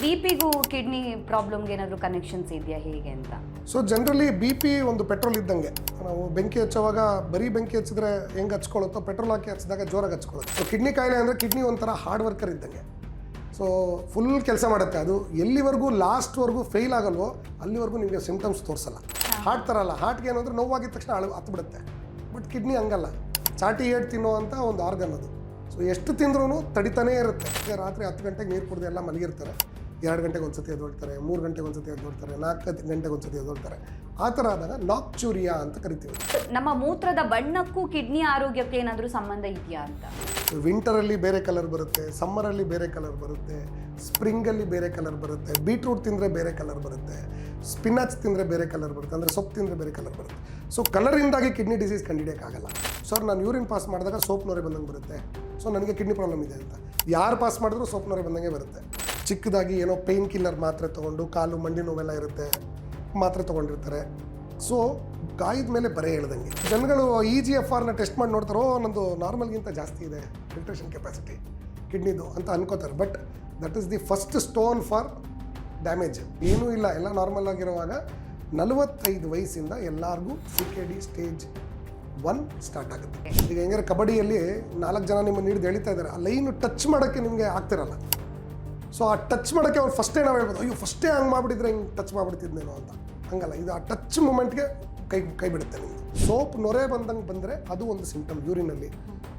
ಬಿಪಿಗೂ kidney ಪ್ರಾಬ್ಲಮ್ಗೆ ಏನಾದರೂ connections ಇದೆಯಾ ಹೇಗೆ ಅಂತ? ಸೊ ಜನರಲಿ ಬಿ ಪಿ ಒಂದು ಪೆಟ್ರೋಲ್ ಇದ್ದಂಗೆ. ನಾವು ಬೆಂಕಿ ಹಚ್ಚುವಾಗ ಬರೀ ಬೆಂಕಿ ಹಚ್ಚಿದ್ರೆ ಹೆಂಗೆ ಹಚ್ಕೊಳ್ಳುತ್ತೋ, ಪೆಟ್ರೋಲ್ ಹಾಕಿ ಹಚ್ಚಿದಾಗ ಜೋರಾಗಿ ಹಚ್ಕೊಳ್ಳುತ್ತೆ. ಸೊ ಕಿಡ್ನಿ ಕಾಯಿಲೆ ಅಂದರೆ ಕಿಡ್ನಿ ಒಂಥರ ಹಾರ್ಡ್ ವರ್ಕರ್ ಇದ್ದಂಗೆ. ಸೊ ಫುಲ್ ಕೆಲಸ ಮಾಡುತ್ತೆ. ಅದು ಎಲ್ಲಿವರೆಗೂ ಲಾಸ್ಟ್ವರೆಗೂ ಫೇಲ್ ಆಗಲ್ವೋ ಅಲ್ಲಿವರೆಗೂ ನಿಮಗೆ ಸಿಮ್ಟಮ್ಸ್ ತೋರಿಸಲ್ಲ. ಹಾರ್ಟ್ ಥರ ಅಲ್ಲ. ಹಾರ್ಟ್ಗೆ ಏನಂದ್ರೆ ನೋವಾಗಿದ ತಕ್ಷಣ ಹತ್ಬಿಡುತ್ತೆ. ಬಟ್ ಕಿಡ್ನಿ ಹಂಗಲ್ಲ. ಚಾಟಿ ಏಟ್ ತಿನ್ನೋ ಅಂತ ಒಂದು ಆರ್ಗನ್ ಅದು. ಸೊ ಎಷ್ಟು ತಿಂದ್ರೂ ತಡಿತಾನೇ ಇರುತ್ತೆ. ರಾತ್ರಿ 10 ಗಂಟೆಗೆ ನೀರು ಕುಡಿದು ಎಲ್ಲ ಮಲಗಿರ್ತಾರೆ. 2 ಗಂಟೆಗೆ ಒಂದ್ಸತಿ ಎದ್ದೊಳ್ತಾರೆ, 3 ಗಂಟೆಗೆ ಒಂದ್ಸತಿ ಎದ್ದೊಳ್ತಾರೆ, 4 ಗಂಟೆಗೆ ಒಂದ್ಸತಿ ಎದ್ದೊಳ್ತಾರೆ. ಆ ಥರ ಆದಾಗ ನಾಕ್ಚೂರಿಯಾ ಅಂತ ಕರಿತೀವಿ. ನಮ್ಮ ಮೂತ್ರದ ಬಣ್ಣಕ್ಕೂ ಕಿಡ್ನಿ ಆರೋಗ್ಯಕ್ಕೆ ಏನಾದರೂ ಸಂಬಂಧ ಇದೆಯಾ ಅಂತ? ವಿಂಟರಲ್ಲಿ ಬೇರೆ ಕಲರ್ ಬರುತ್ತೆ, ಸಮ್ಮರಲ್ಲಿ ಬೇರೆ ಕಲರ್ ಬರುತ್ತೆ, ಸ್ಪ್ರಿಂಗಲ್ಲಿ ಬೇರೆ ಕಲರ್ ಬರುತ್ತೆ, ಬೀಟ್ರೂಟ್ ತಿಂದರೆ ಬೇರೆ ಕಲರ್ ಬರುತ್ತೆ, ಸ್ಪಿನಾಚ್ ತಿಂದರೆ ಬೇರೆ ಕಲರ್ ಬರುತ್ತೆ, ಅಂದರೆ ಸೊಪ್ಪು ತಿಂದರೆ ಬೇರೆ ಕಲರ್ ಬರುತ್ತೆ. ಸೊ ಕಲರಿಂದಾಗಿ ಕಿಡ್ನಿ ಡಿಸೀಸ್ ಕಂಡುಹಿಡಿಯೋಕ್ಕಾಗಲ್ಲ. ಸರ್ ನಾನು ಯೂರಿನ್ ಪಾಸ್ ಮಾಡಿದಾಗ ಸೋಪ್ ನೊರೆ ಬಂದಂಗೆ ಬರುತ್ತೆ, ಸೊ ನನಗೆ ಕಿಡ್ನಿ ಪ್ರಾಬ್ಲಮ್ ಇದೆ ಅಂತ. ಯಾರು ಪಾಸ್ ಮಾಡಿದ್ರು ಸೋಪ್ ನೊರೆ ಬಂದಂಗೆ ಬರುತ್ತೆ. ಚಿಕ್ಕದಾಗಿ ಏನೋ ಪೇಯ್ನ್ ಕಿಲ್ಲರ್ ಮಾತ್ರೆ ತೊಗೊಂಡು, ಕಾಲು ಮಂಡಿ ನೋವೆಲ್ಲ ಇರುತ್ತೆ, ಮಾತ್ರೆ ತೊಗೊಂಡಿರ್ತಾರೆ. ಸೊ ಗಾಯದ ಮೇಲೆ ಬರೆ ಹೇಳ್ದಂಗೆ ಜನಗಳು EGFRನ ಟೆಸ್ಟ್ ಮಾಡಿ ನೋಡ್ತಾರೋ, ನಂದು ನಾರ್ಮಲ್ಗಿಂತ ಜಾಸ್ತಿ ಇದೆ ಫಿಲ್ಟ್ರೇಷನ್ ಕೆಪಾಸಿಟಿ ಕಿಡ್ನಿದು ಅಂತ ಅನ್ಕೋತಾರೆ. But that is the first stone for damage. ಏನೂ ಇಲ್ಲ, ಎಲ್ಲ ನಾರ್ಮಲ್ ಆಗಿರುವಾಗ 45 ವಯಸ್ಸಿಂದ ಎಲ್ಲರಿಗೂ CKD ಸ್ಟೇಜ್ 1 ಸ್ಟಾರ್ಟ್ ಆಗುತ್ತೆ. ಈಗ ಹೆಂಗಾರೆ ಕಬಡ್ಡಿಯಲ್ಲಿ 4 ಜನ ನಿಮ್ಮನ್ನು ಹಿಡಿದು ಎಳಿತಾ ಇದ್ದಾರೆ, ಆ ಲೈನು ಟಚ್ ಮಾಡೋಕ್ಕೆ ನಿಮಗೆ ಆಗ್ತಿರಲ್ಲ. ಸೊ ಆ ಟಚ್ ಮಾಡೋಕ್ಕೆ ಅವ್ರು ಫಸ್ಟೇ ನಾವು ಹೇಳ್ಬೋದು, ಅಯ್ಯೋ ಫಸ್ಟೇ ಹಂಗೆ ಮಾಡಿಬಿಟ್ಟಿದ್ರೆ ಹಿಂಗೆ ಟಚ್ ಮಾಡಿಬಿಡ್ತಿದ್ನೇನೋ ಅಂತ. ಹಂಗಲ್ಲ, ಇದು ಆ ಟಚ್ ಮೂಮೆಂಟ್ಗೆ ಕೈ ಬಿಡುತ್ತೆ ನಿಮ್ಮದು. ಸೋಪ್ ನೊರೆ ಬಂದಂಗೆ ಬಂದರೆ ಅದು ಒಂದು ಸಿಂಪ್ಟಮ್. ಯೂರಿನಲ್ಲಿ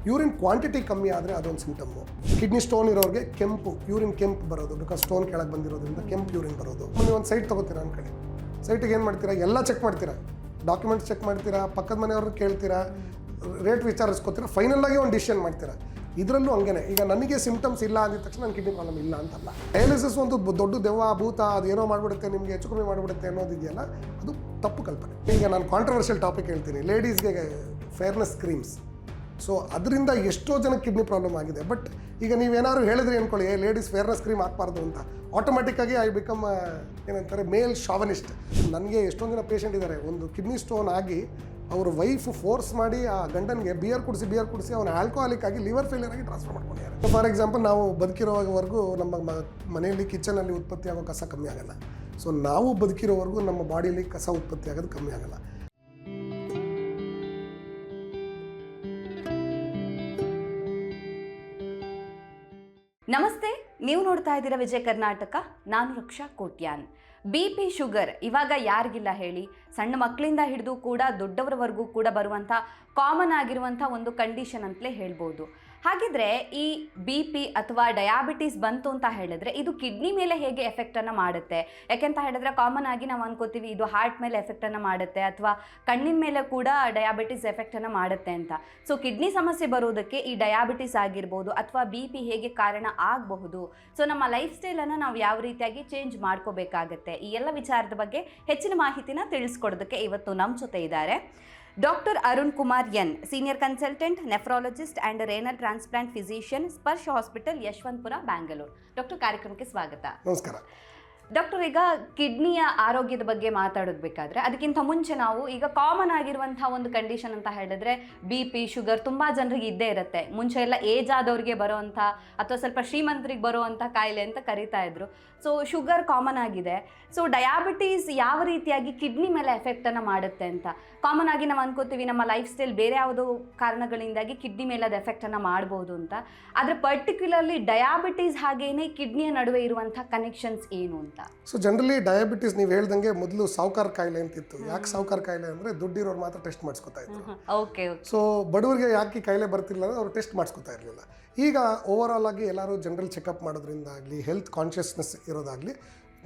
ಯೂರಿನ್ ಕ್ವಾಂಟಿಟಿ ಕಮ್ಮಿ ಆದರೆ ಅದೊಂದು ಸಿಂಪ್ಟಮ್ಮು. ಕಿಡ್ನಿ ಸ್ಟೋನ್ ಇರೋರಿಗೆ ಕೆಂಪು ಯೂರಿನ್ ಕೆಂಪು ಬರೋದು, ಬಿಕಾಸ್ ಸ್ಟೋನ್ ಕೆಳಗೆ ಬಂದಿರೋದ್ರಿಂದ ಕೆಂಪು ಯೂರಿನ್ ಬರೋದು. ನೀವು ಒಂದು ಸೈಟ್ ತೊಗೋತೀರಾ ಅನ್ಕೊಳ್ಳಿ, ಸೈಟಿಗೆ ಏನು ಮಾಡ್ತೀರಾ, ಎಲ್ಲ ಚೆಕ್ ಮಾಡ್ತೀರಾ, ಡಾಕ್ಯುಮೆಂಟ್ಸ್ ಚೆಕ್ ಮಾಡ್ತೀರಾ, ಪಕ್ಕದ ಮನೆಯವ್ರನ್ನ ಕೇಳ್ತೀರಾ, ರೇಟ್ ವಿಚಾರಿಸ್ಕೋತೀರಾ, ಫೈನಲಾಗಿ ಒಂದು ಡಿಸಿಷನ್ ಮಾಡ್ತೀರಾ. ಇದರಲ್ಲೂ ಹಂಗೇನೆ. ಈಗ ನನಗೆ ಸಿಂಪ್ಟಮ್ಸ್ ಇಲ್ಲ ಅಂದಿದ ತಕ್ಷಣ ನನ್ನ ಕಿಡ್ನಿ ಪ್ರಾಬ್ಲಮ್ ಇಲ್ಲ ಅಂತಲ್ಲ. ಡಯಾಲಿಸಿಸ್ ಒಂದು ದೊಡ್ಡ ದೆವ್ವ ಭೂತ, ಅದು ಏನೋ ಮಾಡಿಬಿಡುತ್ತೆ, ನಿಮಗೆ ಹೆಚ್ಚು ಕಮ್ಮಿ ಮಾಡಿಬಿಡುತ್ತೆ ಅನ್ನೋದಿದೆಯಲ್ಲ, ಅದು ತಪ್ಪು ಕಲ್ಪನೆ. ಈಗ ನಾನು ಕಾಂಟ್ರವರ್ಷಿಯಲ್ ಟಾಪಿಕ್ ಹೇಳ್ತೀನಿ, ಲೇಡೀಸ್ಗೆ ಫೇರ್ನೆಸ್ ಕ್ರೀಮ್ಸ್. ಸೊ ಅದರಿಂದ ಎಷ್ಟೋ ಜನಕ್ಕೆ ಕಿಡ್ನಿ ಪ್ರಾಬ್ಲಮ್ ಆಗಿದೆ. ಬಟ್ ಈಗ ನೀವೇನಾದ್ರು ಹೇಳಿದ್ರಿ ಅಂದ್ಕೊಳ್ಳಿ, ಲೇಡೀಸ್ ಫೇರ್ನೆಸ್ ಕ್ರೀಮ್ ಹಾಕ್ಬಾರ್ದು ಅಂತ, ಆಟೋಮೆಟಿಕ್ಕಾಗಿ ಐ ಬಿಕಮ್ ಏನಂತಾರೆ ಮೇಲ್ ಶಾವನಿಸ್ಟ್. ನನಗೆ ಎಷ್ಟೊಂದು ಜನ ಪೇಷಂಟ್ ಇದ್ದಾರೆ, ಒಂದು ಕಿಡ್ನಿ ಸ್ಟೋನ್ ಆಗಿ ಅವ್ರ ವೈಫ್ ಫೋರ್ಸ್ ಮಾಡಿ ಆ ಗಂಡನಿಗೆ ಬಿಯರ್ ಕುಡಿಸಿ ಅವನ ಆಲ್ಕೋಹಾಲಿಕ್ ಆಗಿ ಲಿವರ್ ಫೇಲಿಯರ್ ಆಗಿ ಟ್ರಾನ್ಸ್ಫರ್ ಮಾಡ್ಕೊಂಡಿದ್ದಾರೆ. ಫಾರ್ ಎಕ್ಸಾಂಪಲ್, ನಾವು ಬದುಕಿರೋವರೆಗೂ ನಮ್ಮ ಮನೆಯಲ್ಲಿ ಕಿಚನಲ್ಲಿ ಉತ್ಪತ್ತಿ ಆಗೋ ಕಸ ಕಮ್ಮಿ ಆಗಲ್ಲ. ಸೊ ನಾವು ಬದುಕಿರೋವರೆಗೂ ನಮ್ಮ ಬಾಡಿಯಲ್ಲಿ ಕಸ ಉತ್ಪತ್ತಿ ಆಗೋದು ಕಮ್ಮಿ ಆಗಲ್ಲ. ನಮಸ್ತೆ, ನೀವು ನೋಡ್ತಾ ಇದ್ದೀರಾ ವಿಜಯ ಕರ್ನಾಟಕ. ನಾನು ರಕ್ಷಾ ಕೋಟ್ಯಾನ್. BP ಶುಗರ್ ಇವಾಗ ಯಾರಿಗಿಲ್ಲ ಹೇಳಿ? ಸಣ್ಣ ಮಕ್ಕಳಿಂದ ಹಿಡಿದು ಕೂಡ ದೊಡ್ಡವರವರೆಗೂ ಕೂಡ ಬರುವಂಥ ಕಾಮನ್ ಆಗಿರುವಂಥ ಒಂದು ಕಂಡೀಷನ್ ಅಂತಲೇ ಹೇಳ್ಬೋದು. ಹಾಗಿದ್ರೆ ಈ BP ಅಥವಾ ಡಯಾಬಿಟೀಸ್ ಬಂತು ಅಂತ ಹೇಳಿದ್ರೆ ಇದು ಕಿಡ್ನಿ ಮೇಲೆ ಹೇಗೆ ಎಫೆಕ್ಟನ್ನು ಮಾಡುತ್ತೆ? ಯಾಕೆಂತ ಹೇಳಿದ್ರೆ ಕಾಮನ್ ಆಗಿ ನಾವು ಅನ್ಕೋತೀವಿ ಇದು ಹಾರ್ಟ್ ಮೇಲೆ ಎಫೆಕ್ಟನ್ನು ಮಾಡುತ್ತೆ ಅಥವಾ ಕಣ್ಣಿನ ಮೇಲೆ ಕೂಡ ಡಯಾಬಿಟೀಸ್ ಎಫೆಕ್ಟನ್ನು ಮಾಡುತ್ತೆ ಅಂತ. ಸೊ ಕಿಡ್ನಿ ಸಮಸ್ಯೆ ಬರೋದಕ್ಕೆ ಈ ಡಯಾಬಿಟೀಸ್ ಆಗಿರ್ಬೋದು ಅಥವಾ BP ಹೇಗೆ ಕಾರಣ ಆಗಬಹುದು? ಸೊ ನಮ್ಮ ಲೈಫ್ ಸ್ಟೈಲನ್ನು ನಾವು ಯಾವ ರೀತಿಯಾಗಿ ಚೇಂಜ್ ಮಾಡ್ಕೋಬೇಕಾಗತ್ತೆ? ಈ ಎಲ್ಲ ವಿಚಾರದ ಬಗ್ಗೆ ಹೆಚ್ಚಿನ ಮಾಹಿತಿನ ತಿಳಿಸ್ಕೊಡೋದಕ್ಕೆ ಇವತ್ತು ನಮ್ಮ ಜೊತೆ ಇದ್ದಾರೆ doctor Arun Kumar N, senior consultant, nephrologist and renal transplant physician, ಸ್ಪರ್ಶ ಹಾಸ್ಪಿಟಲ್, ಯಶವಂತಪುರ, ಬ್ಯಾಂಗ್ಳೂರು. ಡಾಕ್ಟರ್, ಕಾರ್ಯಕ್ರಮಕ್ಕೆ ಸ್ವಾಗತ. ನಮಸ್ಕಾರ ಡಾಕ್ಟರ್. ಈಗ ಕಿಡ್ನಿಯ ಆರೋಗ್ಯದ ಬಗ್ಗೆ ಮಾತಾಡೋದಬೇಕಾದ್ರೆ ಅದಕ್ಕಿಂತ ಮುಂಚೆ ನಾವು ಈಗ ಕಾಮನ್ ಆಗಿರುವಂಥ ಒಂದು ಕಂಡೀಷನ್ ಅಂತ ಹೇಳಿದ್ರೆ BP ಶುಗರ್ ತುಂಬ ಜನರಿಗೆ ಇದ್ದೇ ಇರುತ್ತೆ. ಮುಂಚೆ ಎಲ್ಲ ಏಜ್ ಆದವ್ರಿಗೆ ಬರೋವಂಥ ಅಥವಾ ಸ್ವಲ್ಪ ಶ್ರೀಮಂತರಿಗೆ ಬರುವಂಥ ಕಾಯಿಲೆ ಅಂತ ಕರಿತಾ ಇದ್ರು. ಸೊ ಶುಗರ್ ಕಾಮನ್ ಆಗಿದೆ. ಸೊ ಡಯಾಬಿಟೀಸ್ ಯಾವ ರೀತಿಯಾಗಿ ಕಿಡ್ನಿ ಮೇಲೆ ಎಫೆಕ್ಟನ್ನು ಮಾಡುತ್ತೆ ಅಂತ ಕಾಮನ್ ಆಗಿ ನಾವು ಅನ್ಕೋತೀವಿ, ನಮ್ಮ ಲೈಫ್ ಸ್ಟೈಲ್ ಬೇರೆ ಯಾವುದೋ ಕಾರಣಗಳಿಂದಾಗಿ ಕಿಡ್ನಿ ಮೇಲೆ ಅದು ಎಫೆಕ್ಟನ್ನು ಮಾಡ್ಬೋದು ಅಂತ. ಆದರೆ ಪರ್ಟಿಕ್ಯುಲರ್ಲಿ ಡಯಾಬಿಟೀಸ್ ಹಾಗೇನೆ ಕಿಡ್ನಿಯ ನಡುವೆ ಇರುವಂಥ ಕನೆಕ್ಷನ್ಸ್ ಏನು ಅಂತ? ಸೊ ಜನರಲಿ ಡಯಾಬಿಟೀಸ್ ನೀವು ಹೇಳ್ದಂಗೆ ಮೊದಲು ಸಾವುಕಾರ ಕಾಯಿಲೆ ಅಂತಿತ್ತು. ಯಾಕೆ ಸಾವುಕಾರ ಕಾಯಿಲೆ ಅಂದರೆ ದುಡ್ಡಿರೋರು ಮಾತ್ರ ಟೆಸ್ಟ್ ಮಾಡಿಸ್ಕೊತಾ ಇದ್ರು. ಓಕೆ. ಸೊ ಬಡವರಿಗೆ ಯಾಕೆ ಕಾಯಿಲೆ ಬರ್ತಿಲ್ಲ ಅಂದರೆ ಅವರು ಟೆಸ್ಟ್ ಮಾಡಿಸ್ಕೊತಾ ಇರಲಿಲ್ಲ. ಈಗ ಓವರ್ ಆಲ್ ಆಗಿ ಎಲ್ಲರೂ ಜನರಲ್ ಚೆಕಪ್ ಮಾಡೋದ್ರಿಂದ ಆಗಲಿ, ಹೆಲ್ತ್ ಕಾನ್ಷಿಯಸ್ನೆಸ್ ಇರೋದಾಗಲಿ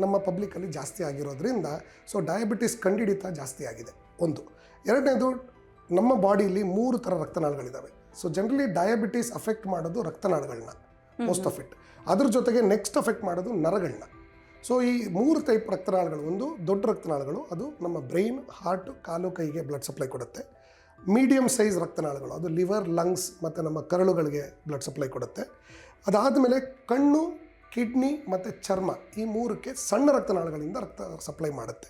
ನಮ್ಮ ಪಬ್ಲಿಕಲ್ಲಿ ಜಾಸ್ತಿ ಆಗಿರೋದ್ರಿಂದ ಸೊ ಡಯಾಬಿಟೀಸ್ ಕಂಡಿಡಿತ ಜಾಸ್ತಿ ಆಗಿದೆ. ಒಂದು. ಎರಡನೇದು, ನಮ್ಮ ಬಾಡಿಯಲ್ಲಿ 3 ಥರ ರಕ್ತನಾಳಗಳಿದ್ದಾವೆ. ಸೊ ಜನರಲಿ ಡಯಾಬಿಟೀಸ್ ಅಫೆಕ್ಟ್ ಮಾಡೋದು ರಕ್ತನಾಳಗಳನ್ನ, ಮೋಸ್ಟ್ ಆಫ್ ಇಟ್. ಅದ್ರ ಜೊತೆಗೆ ನೆಕ್ಸ್ಟ್ ಅಫೆಕ್ಟ್ ಮಾಡೋದು ನರಗಳನ್ನ. ಸೊ ಈ 3 ಟೈಪ್ ರಕ್ತನಾಳಗಳು, ಒಂದು ದೊಡ್ಡ ರಕ್ತನಾಳಗಳು, ಅದು ನಮ್ಮ ಬ್ರೈನ್, ಹಾರ್ಟ್, ಕಾಲು ಕೈಗೆ ಬ್ಲಡ್ ಸಪ್ಲೈ ಕೊಡುತ್ತೆ. ಮೀಡಿಯಮ್ ಸೈಜ್ ರಕ್ತನಾಳಗಳು, ಅದು ಲಿವರ್, ಲಂಗ್ಸ್ ಮತ್ತು ನಮ್ಮ ಕರಳುಗಳಿಗೆ ಬ್ಲಡ್ ಸಪ್ಲೈ ಕೊಡುತ್ತೆ. ಅದಾದಮೇಲೆ ಕಣ್ಣು, ಕಿಡ್ನಿ ಮತ್ತು ಚರ್ಮ, ಈ 3ಕ್ಕೆ ಸಣ್ಣ ರಕ್ತನಾಳಗಳಿಂದ ರಕ್ತ ಸಪ್ಲೈ ಮಾಡುತ್ತೆ.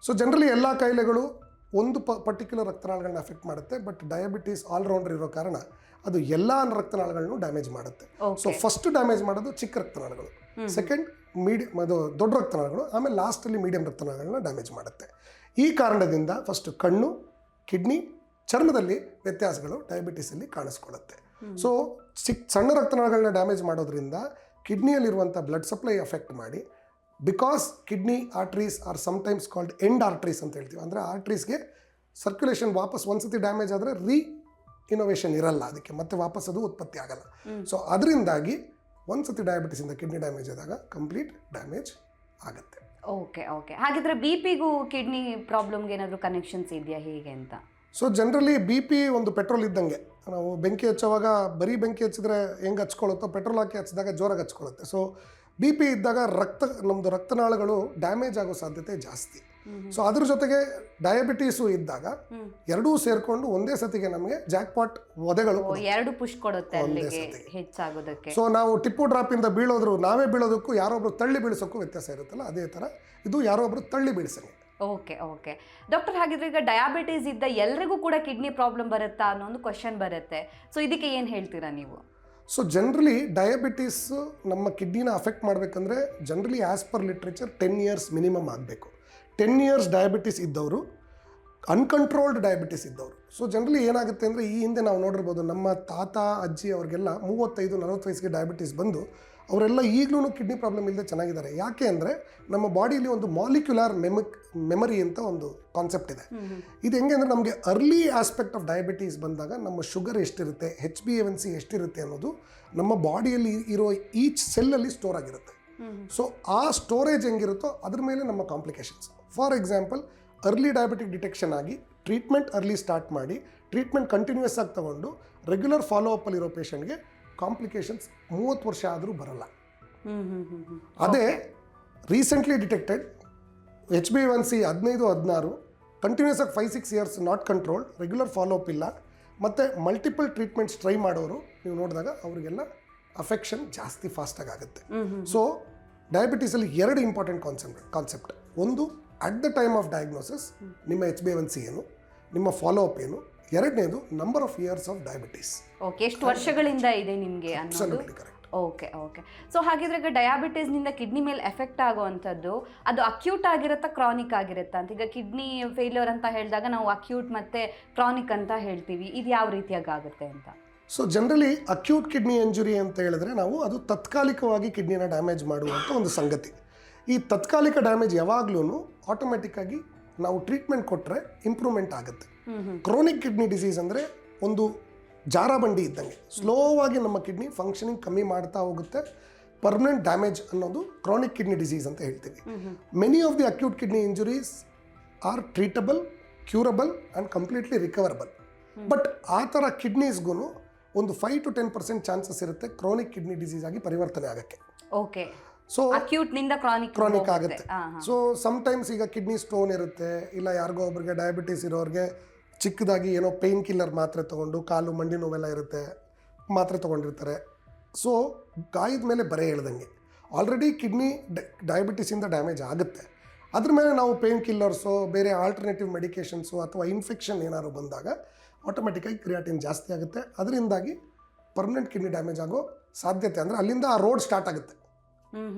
ಸೊ ಜನರಲಿ ಎಲ್ಲ ಕಾಯಿಲೆಗಳು ಒಂದು ಪರ್ಟಿಕ್ಯುಲರ್ ರಕ್ತನಾಳಗಳನ್ನ ಅಫೆಕ್ಟ್ ಮಾಡುತ್ತೆ. ಬಟ್ ಡಯಾಬಿಟೀಸ್ ಆಲ್ರೌಂಡರ್ ಇರೋ ಕಾರಣ ಅದು ಎಲ್ಲ ರಕ್ತನಾಳಗಳನ್ನು ಡ್ಯಾಮೇಜ್ ಮಾಡುತ್ತೆ. ಸೊ ಫಸ್ಟ್ ಡ್ಯಾಮೇಜ್ ಮಾಡೋದು ಚಿಕ್ಕ ರಕ್ತನಾಳಗಳು, ಸೆಕೆಂಡ್ ಅದು ದೊಡ್ಡ ರಕ್ತನಾಳಗಳು, ಆಮೇಲೆ ಲಾಸ್ಟಲ್ಲಿ ಮೀಡಿಯಂ ರಕ್ತನಾಳಗಳನ್ನ ಡ್ಯಾಮೇಜ್ ಮಾಡುತ್ತೆ. ಈ ಕಾರಣದಿಂದ ಫಸ್ಟು ಕಣ್ಣು, ಕಿಡ್ನಿ, ಚರ್ಮದಲ್ಲಿ ವ್ಯತ್ಯಾಸಗಳು ಡಯಾಬಿಟಿಸಲ್ಲಿ ಕಾಣಿಸ್ಕೊಳ್ಳುತ್ತೆ. ಸೊ ಸಣ್ಣ ರಕ್ತನಾಳಗಳನ್ನ ಡ್ಯಾಮೇಜ್ ಮಾಡೋದ್ರಿಂದ ಕಿಡ್ನಿಯಲ್ಲಿರುವಂಥ ಬ್ಲಡ್ ಸಪ್ಲೈ ಅಫೆಕ್ಟ್ ಮಾಡಿ, because kidney arteries are sometimes called end arteries ಅಂತ ಹೇಳ್ತೀವಿ. ಅಂದರೆ ಆರ್ಟ್ರೀಸ್ಗೆ ಸರ್ಕ್ಯುಲೇಷನ್ ವಾಪಸ್ ಒಂದ್ಸತಿ ಡ್ಯಾಮೇಜ್ ಆದರೆ ಇನೋವೇಷನ್ ಇರಲ್ಲ, ಅದಕ್ಕೆ ಮತ್ತೆ ವಾಪಸ್ ಅದು ಉತ್ಪತ್ತಿ ಆಗಲ್ಲ. ಸೊ ಅದರಿಂದಾಗಿ ಒಂದ್ಸತಿ ಡಯಾಬಿಟಿಸಿಂದ ಕಿಡ್ನಿ ಡ್ಯಾಮೇಜ್ ಆದಾಗ ಕಂಪ್ಲೀಟ್ ಡ್ಯಾಮೇಜ್ ಆಗುತ್ತೆ. Okay okay. ಹಾಗಿದ್ರೆ ಬಿ ಪಿಗೂ ಕಿಡ್ನಿ ಪ್ರಾಬ್ಲಮ್ಗೆ ಏನಾದರೂ ಕನೆಕ್ಷನ್ಸ್ ಇದೆಯಾ ಹೇಗೆ ಅಂತ? ಸೊ ಜನರಲಿ ಬಿ ಪಿ ಒಂದು ಪೆಟ್ರೋಲ್ ಇದ್ದಂಗೆ. ನಾವು ಬೆಂಕಿ ಹಚ್ಚೋವಾಗ ಬರೀ ಬೆಂಕಿ ಹಚ್ಚಿದ್ರೆ ಹೆಂಗೆ ಹಚ್ಕೊಳ್ಳುತ್ತೋ, ಪೆಟ್ರೋಲ್ ಹಾಕಿ ಹಚ್ಚಿದಾಗ ಜೋರಾಗಿ ಹಚ್ಕೊಳ್ಳುತ್ತೆ. ಸೊ ಬಿ ಪಿ ಇದ್ದಾಗ ನಮ್ಮದು ರಕ್ತನಾಳಗಳು ಡ್ಯಾಮೇಜ್ ಆಗೋ ಸಾಧ್ಯತೆ ಜಾಸ್ತಿ. ಸೊ ಅದ್ರ ಜೊತೆಗೆ ಡಯಾಬಿಟೀಸು ಇದ್ದಾಗ ಎರಡೂ ಸೇರ್ಕೊಂಡು ಒಂದೇ ಸತಿಗೆ ನಮಗೆ ಜಾಕ್ಪಾಟ್ ಒದೆಗಳು ಎರಡು ಪುಷ್ ಕೊಡುತ್ತೆ ಅಲ್ಲಿಗೆ ಹೆಚ್ಚಾಗೋದಕ್ಕೆ. ಸೊ ನಾವು ಟಿಪ್ಪು ಡ್ರಾಪಿಂದ ಬೀಳೋದ್ರು, ನಾವೇ ಬೀಳೋದಕ್ಕೂ ಯಾರೊಬ್ರು ತಳ್ಳಿ ಬೀಳಿಸೋಕ್ಕೂ ವ್ಯತ್ಯಾಸ ಇರುತ್ತಲ್ಲ, ಅದೇ ಥರ ಇದು ಯಾರೊಬ್ರು ತಳ್ಳಿ ಬೀಳಿಸಂಗೆ. Okay okay doctor. ಹಾಗಿದ್ರೆ ಈಗ ಡಯಾಬಿಟೀಸ್ ಇದ್ದ ಎಲ್ರಿಗೂ ಕೂಡ ಕಿಡ್ನಿ ಪ್ರಾಬ್ಲಮ್ ಬರುತ್ತಾ ಅನ್ನೋ ಒಂದು ಕ್ವಶನ್ ಬರುತ್ತೆ. ಸೊ ಇದಕ್ಕೆ ಏನು ಹೇಳ್ತೀರಾ ನೀವು? ಸೊ ಜನರಲಿ ಡಯಾಬಿಟೀಸ್ ನಮ್ಮ ಕಿಡ್ನಿನ ಅಫೆಕ್ಟ್ ಮಾಡಬೇಕಂದ್ರೆ generally as per literature 10 years minimum ಆಗಬೇಕು. 10 years ಡಯಾಬಿಟಿಸ್ ಇದ್ದವರು, ಅನ್ಕಂಟ್ರೋಲ್ಡ್ ಡಯಾಬಿಟಿಸ್ ಇದ್ದವರು. ಸೊ ಜನರಲಿ ಏನಾಗುತ್ತೆ ಅಂದರೆ, ಈ ಹಿಂದೆ ನಾವು ನೋಡಿರ್ಬೋದು ನಮ್ಮ ತಾತ ಅಜ್ಜಿ ಅವ್ರಿಗೆಲ್ಲ 35-40 ವಯಸ್ಸಿಗೆ ಡಯಾಬಿಟಿಸ್ ಬಂದು ಅವರೆಲ್ಲ ಈಗಲೂ ಕಿಡ್ನಿ ಪ್ರಾಬ್ಲಮ್ ಇಲ್ಲದೆ ಚೆನ್ನಾಗಿದ್ದಾರೆ. ಯಾಕೆ ಅಂದರೆ ನಮ್ಮ ಬಾಡಿಯಲ್ಲಿ ಒಂದು ಮಾಲಿಕ್ಯುಲರ್ ಮೆಮರಿ ಅಂತ ಒಂದು ಕಾನ್ಸೆಪ್ಟ್ ಇದೆ. ಇದು ಹೆಂಗೆ ಅಂದರೆ, ನಮಗೆ ಅರ್ಲಿ ಆಸ್ಪೆಕ್ಟ್ ಆಫ್ ಡಯಾಬಿಟೀಸ್ ಬಂದಾಗ ನಮ್ಮ ಶುಗರ್ ಎಷ್ಟಿರುತ್ತೆ, HbA1c ಎಷ್ಟಿರುತ್ತೆ ಅನ್ನೋದು ನಮ್ಮ ಬಾಡಿಯಲ್ಲಿ ಇರೋ ಈಚ್ ಸೆಲ್ಲಲ್ಲಿ ಸ್ಟೋರ್ ಆಗಿರುತ್ತೆ. ಸೊ ಆ ಸ್ಟೋರೇಜ್ ಹೆಂಗಿರುತ್ತೋ ಅದ್ರ ಮೇಲೆ ನಮ್ಮ complications. For example, early diabetic detection ಆಗಿ ಟ್ರೀಟ್ಮೆಂಟ್ ಅರ್ಲಿ ಸ್ಟಾರ್ಟ್ ಮಾಡಿ ಟ್ರೀಟ್ಮೆಂಟ್ ಕಂಟಿನ್ಯೂಸ್ ಆಗಿ ತಗೊಂಡು ರೆಗ್ಯುಲರ್ ಫಾಲೋ ಅಪ್ಪಲ್ಲಿರೋ ಪೇಷಂಟ್ಗೆ ಕಾಂಪ್ಲಿಕೇಶನ್ಸ್ 30 ವರ್ಷ ಆದರೂ ಬರಲ್ಲ. ಅದೇ ರೀಸೆಂಟ್ಲಿ ಡಿಟೆಕ್ಟೆಡ್ HbA1c 15-16 ಕಂಟಿನ್ಯೂಸ್ ಆಗಿ 5-6 years not controlled, regular follow up ಇಲ್ಲ, ಮತ್ತು ಮಲ್ಟಿಪಲ್ ಟ್ರೀಟ್ಮೆಂಟ್ಸ್ ಟ್ರೈ ಮಾಡೋರು ನೀವು ನೋಡಿದಾಗ ಅವರಿಗೆಲ್ಲ ಅಫೆಕ್ಷನ್ ಜಾಸ್ತಿ ಫಾಸ್ಟಾಗಿ ಆಗುತ್ತೆ. ಸೊ ಡಯಾಬಿಟೀಸಲ್ಲಿ 2 ಇಂಪಾರ್ಟೆಂಟ್ ಕಾನ್ಸೆಪ್ಟ್. ಒಂದು, at the time of diagnosis ನಿಮ್ಮ HbA1c ಏನು, ನಿಮ್ಮ ಫಾಲೋ ಅಪ್ ಏನು. ಎರಡನೇದು, number of years of diabetes. Okay, ಎಷ್ಟು ವರ್ಷಗಳಿಂದ ಇದೆ ನಿಮಗೆ ಅನ್ನೋದು. Okay okay. ಸೊ ಹಾಗಿದ್ರೆ ಈಗ ಡಯಾಬಿಟೀಸ್ನಿಂದ ಕಿಡ್ನಿ ಮೇಲೆ ಎಫೆಕ್ಟ್ ಆಗುವಂಥದ್ದು ಅದು ಅಕ್ಯೂಟ್ ಆಗಿರುತ್ತಾ, ಕ್ರಾನಿಕ್ ಆಗಿರುತ್ತಾ ಅಂತ? ಈಗ ಕಿಡ್ನಿ ಫೇಲ್ಯೂರ್ ಅಂತ ಹೇಳಿದಾಗ ನಾವು ಅಕ್ಯೂಟ್ ಮತ್ತು ಕ್ರಾನಿಕ್ ಅಂತ ಹೇಳ್ತೀವಿ. ಇದು ಯಾವ ರೀತಿಯಾಗಿ ಆಗುತ್ತೆ ಅಂತ? So generally acute kidney injury ಅಂತ ಹೇಳಿದ್ರೆ ನಾವು ಅದು ತಾತ್ಕಾಲಿಕವಾಗಿ ಕಿಡ್ನಿನ ಡ್ಯಾಮೇಜ್ ಮಾಡುವಂಥ ಒಂದು ಸಂಗತಿ. ಈ ತಾತ್ಕಾಲಿಕ ಡ್ಯಾಮೇಜ್ ಯಾವಾಗ್ಲೂ ಆಟೋಮೆಟಿಕ್ಕಾಗಿ ನಾವು ಟ್ರೀಟ್ಮೆಂಟ್ ಕೊಟ್ಟರೆ ಇಂಪ್ರೂವ್ಮೆಂಟ್ ಆಗುತ್ತೆ. ಕ್ರೋನಿಕ್ ಕಿಡ್ನಿ ಡಿಸೀಸ್ ಅಂದರೆ ಒಂದು ಜಾರಬಂಡಿ ಇದ್ದಂಗೆ, ಸ್ಲೋವಾಗಿ ನಮ್ಮ ಕಿಡ್ನಿ ಫಂಕ್ಷನಿಂಗ್ ಕಮ್ಮಿ ಮಾಡ್ತಾ ಹೋಗುತ್ತೆ. ಪರ್ಮನೆಂಟ್ ಡ್ಯಾಮೇಜ್ ಅನ್ನೋದು ಕ್ರಾನಿಕ್ ಕಿಡ್ನಿ ಡಿಸೀಸ್ ಅಂತ ಹೇಳ್ತೀವಿ. Many of the acute kidney injuries are treatable, curable and completely recoverable. But ಆ ಥರ ಕಿಡ್ನೀಸ್ಗೂ ಒಂದು 5-10% ಚಾನ್ಸಸ್ ಇರುತ್ತೆ ಕ್ರಾನಿಕ್ ಕಿಡ್ನಿ ಡಿಸೀಸ್ ಆಗಿ ಪರಿವರ್ತನೆ ಆಗೋಕ್ಕೆ. ಓಕೆ. ಸೊ ಅಕ್ಯೂಟ್ನಿಂದ ಕ್ರಾನಿಕ್ ಆಗುತ್ತೆ. ಸೊ ಸಮ್ಟೈಮ್ಸ್ ಈಗ ಕಿಡ್ನಿ ಸ್ಟೋನ್ ಇರುತ್ತೆ, ಇಲ್ಲ ಯಾರಿಗೋ ಒಬ್ರಿಗೆ ಡಯಾಬಿಟೀಸ್ ಇರೋರಿಗೆ ಚಿಕ್ಕದಾಗಿ ಏನೋ ಪೇಯ್ನ್ ಕಿಲ್ಲರ್ ಮಾತ್ರೆ ತೊಗೊಂಡು, ಕಾಲು ಮಂಡಿ ನೋವೆಲ್ಲ ಇರುತ್ತೆ, ಮಾತ್ರೆ ತೊಗೊಂಡಿರ್ತಾರೆ. ಸೊ ಗಾಯದ ಮೇಲೆ ಬರೆ ಹೇಳ್ದಂಗೆ ಆಲ್ರೆಡಿ ಕಿಡ್ನಿ ಡಯಾಬಿಟಿಸಿಂದ ಡ್ಯಾಮೇಜ್ ಆಗುತ್ತೆ. ಅದ್ರ ಮೇಲೆ ನಾವು ಪೇಯ್ನ್ ಕಿಲ್ಲರ್ಸು, ಬೇರೆ ಆಲ್ಟರ್ನೇಟಿವ್ ಮೆಡಿಕೇಷನ್ಸು ಅಥವಾ ಇನ್ಫೆಕ್ಷನ್ ಏನಾದ್ರು ಬಂದಾಗ ಆಟೋಮೆಟಿಕ್ಕಾಗಿ ಕ್ರಿಯಾಟಿನ್ ಜಾಸ್ತಿ ಆಗುತ್ತೆ. ಅದರಿಂದಾಗಿ ಪರ್ಮನೆಂಟ್ ಕಿಡ್ನಿ ಡ್ಯಾಮೇಜ್ ಆಗೋ ಸಾಧ್ಯತೆ, ಅಂದರೆ ಅಲ್ಲಿಂದ ಆ ರೋಡ್ ಸ್ಟಾರ್ಟ್ ಆಗುತ್ತೆ.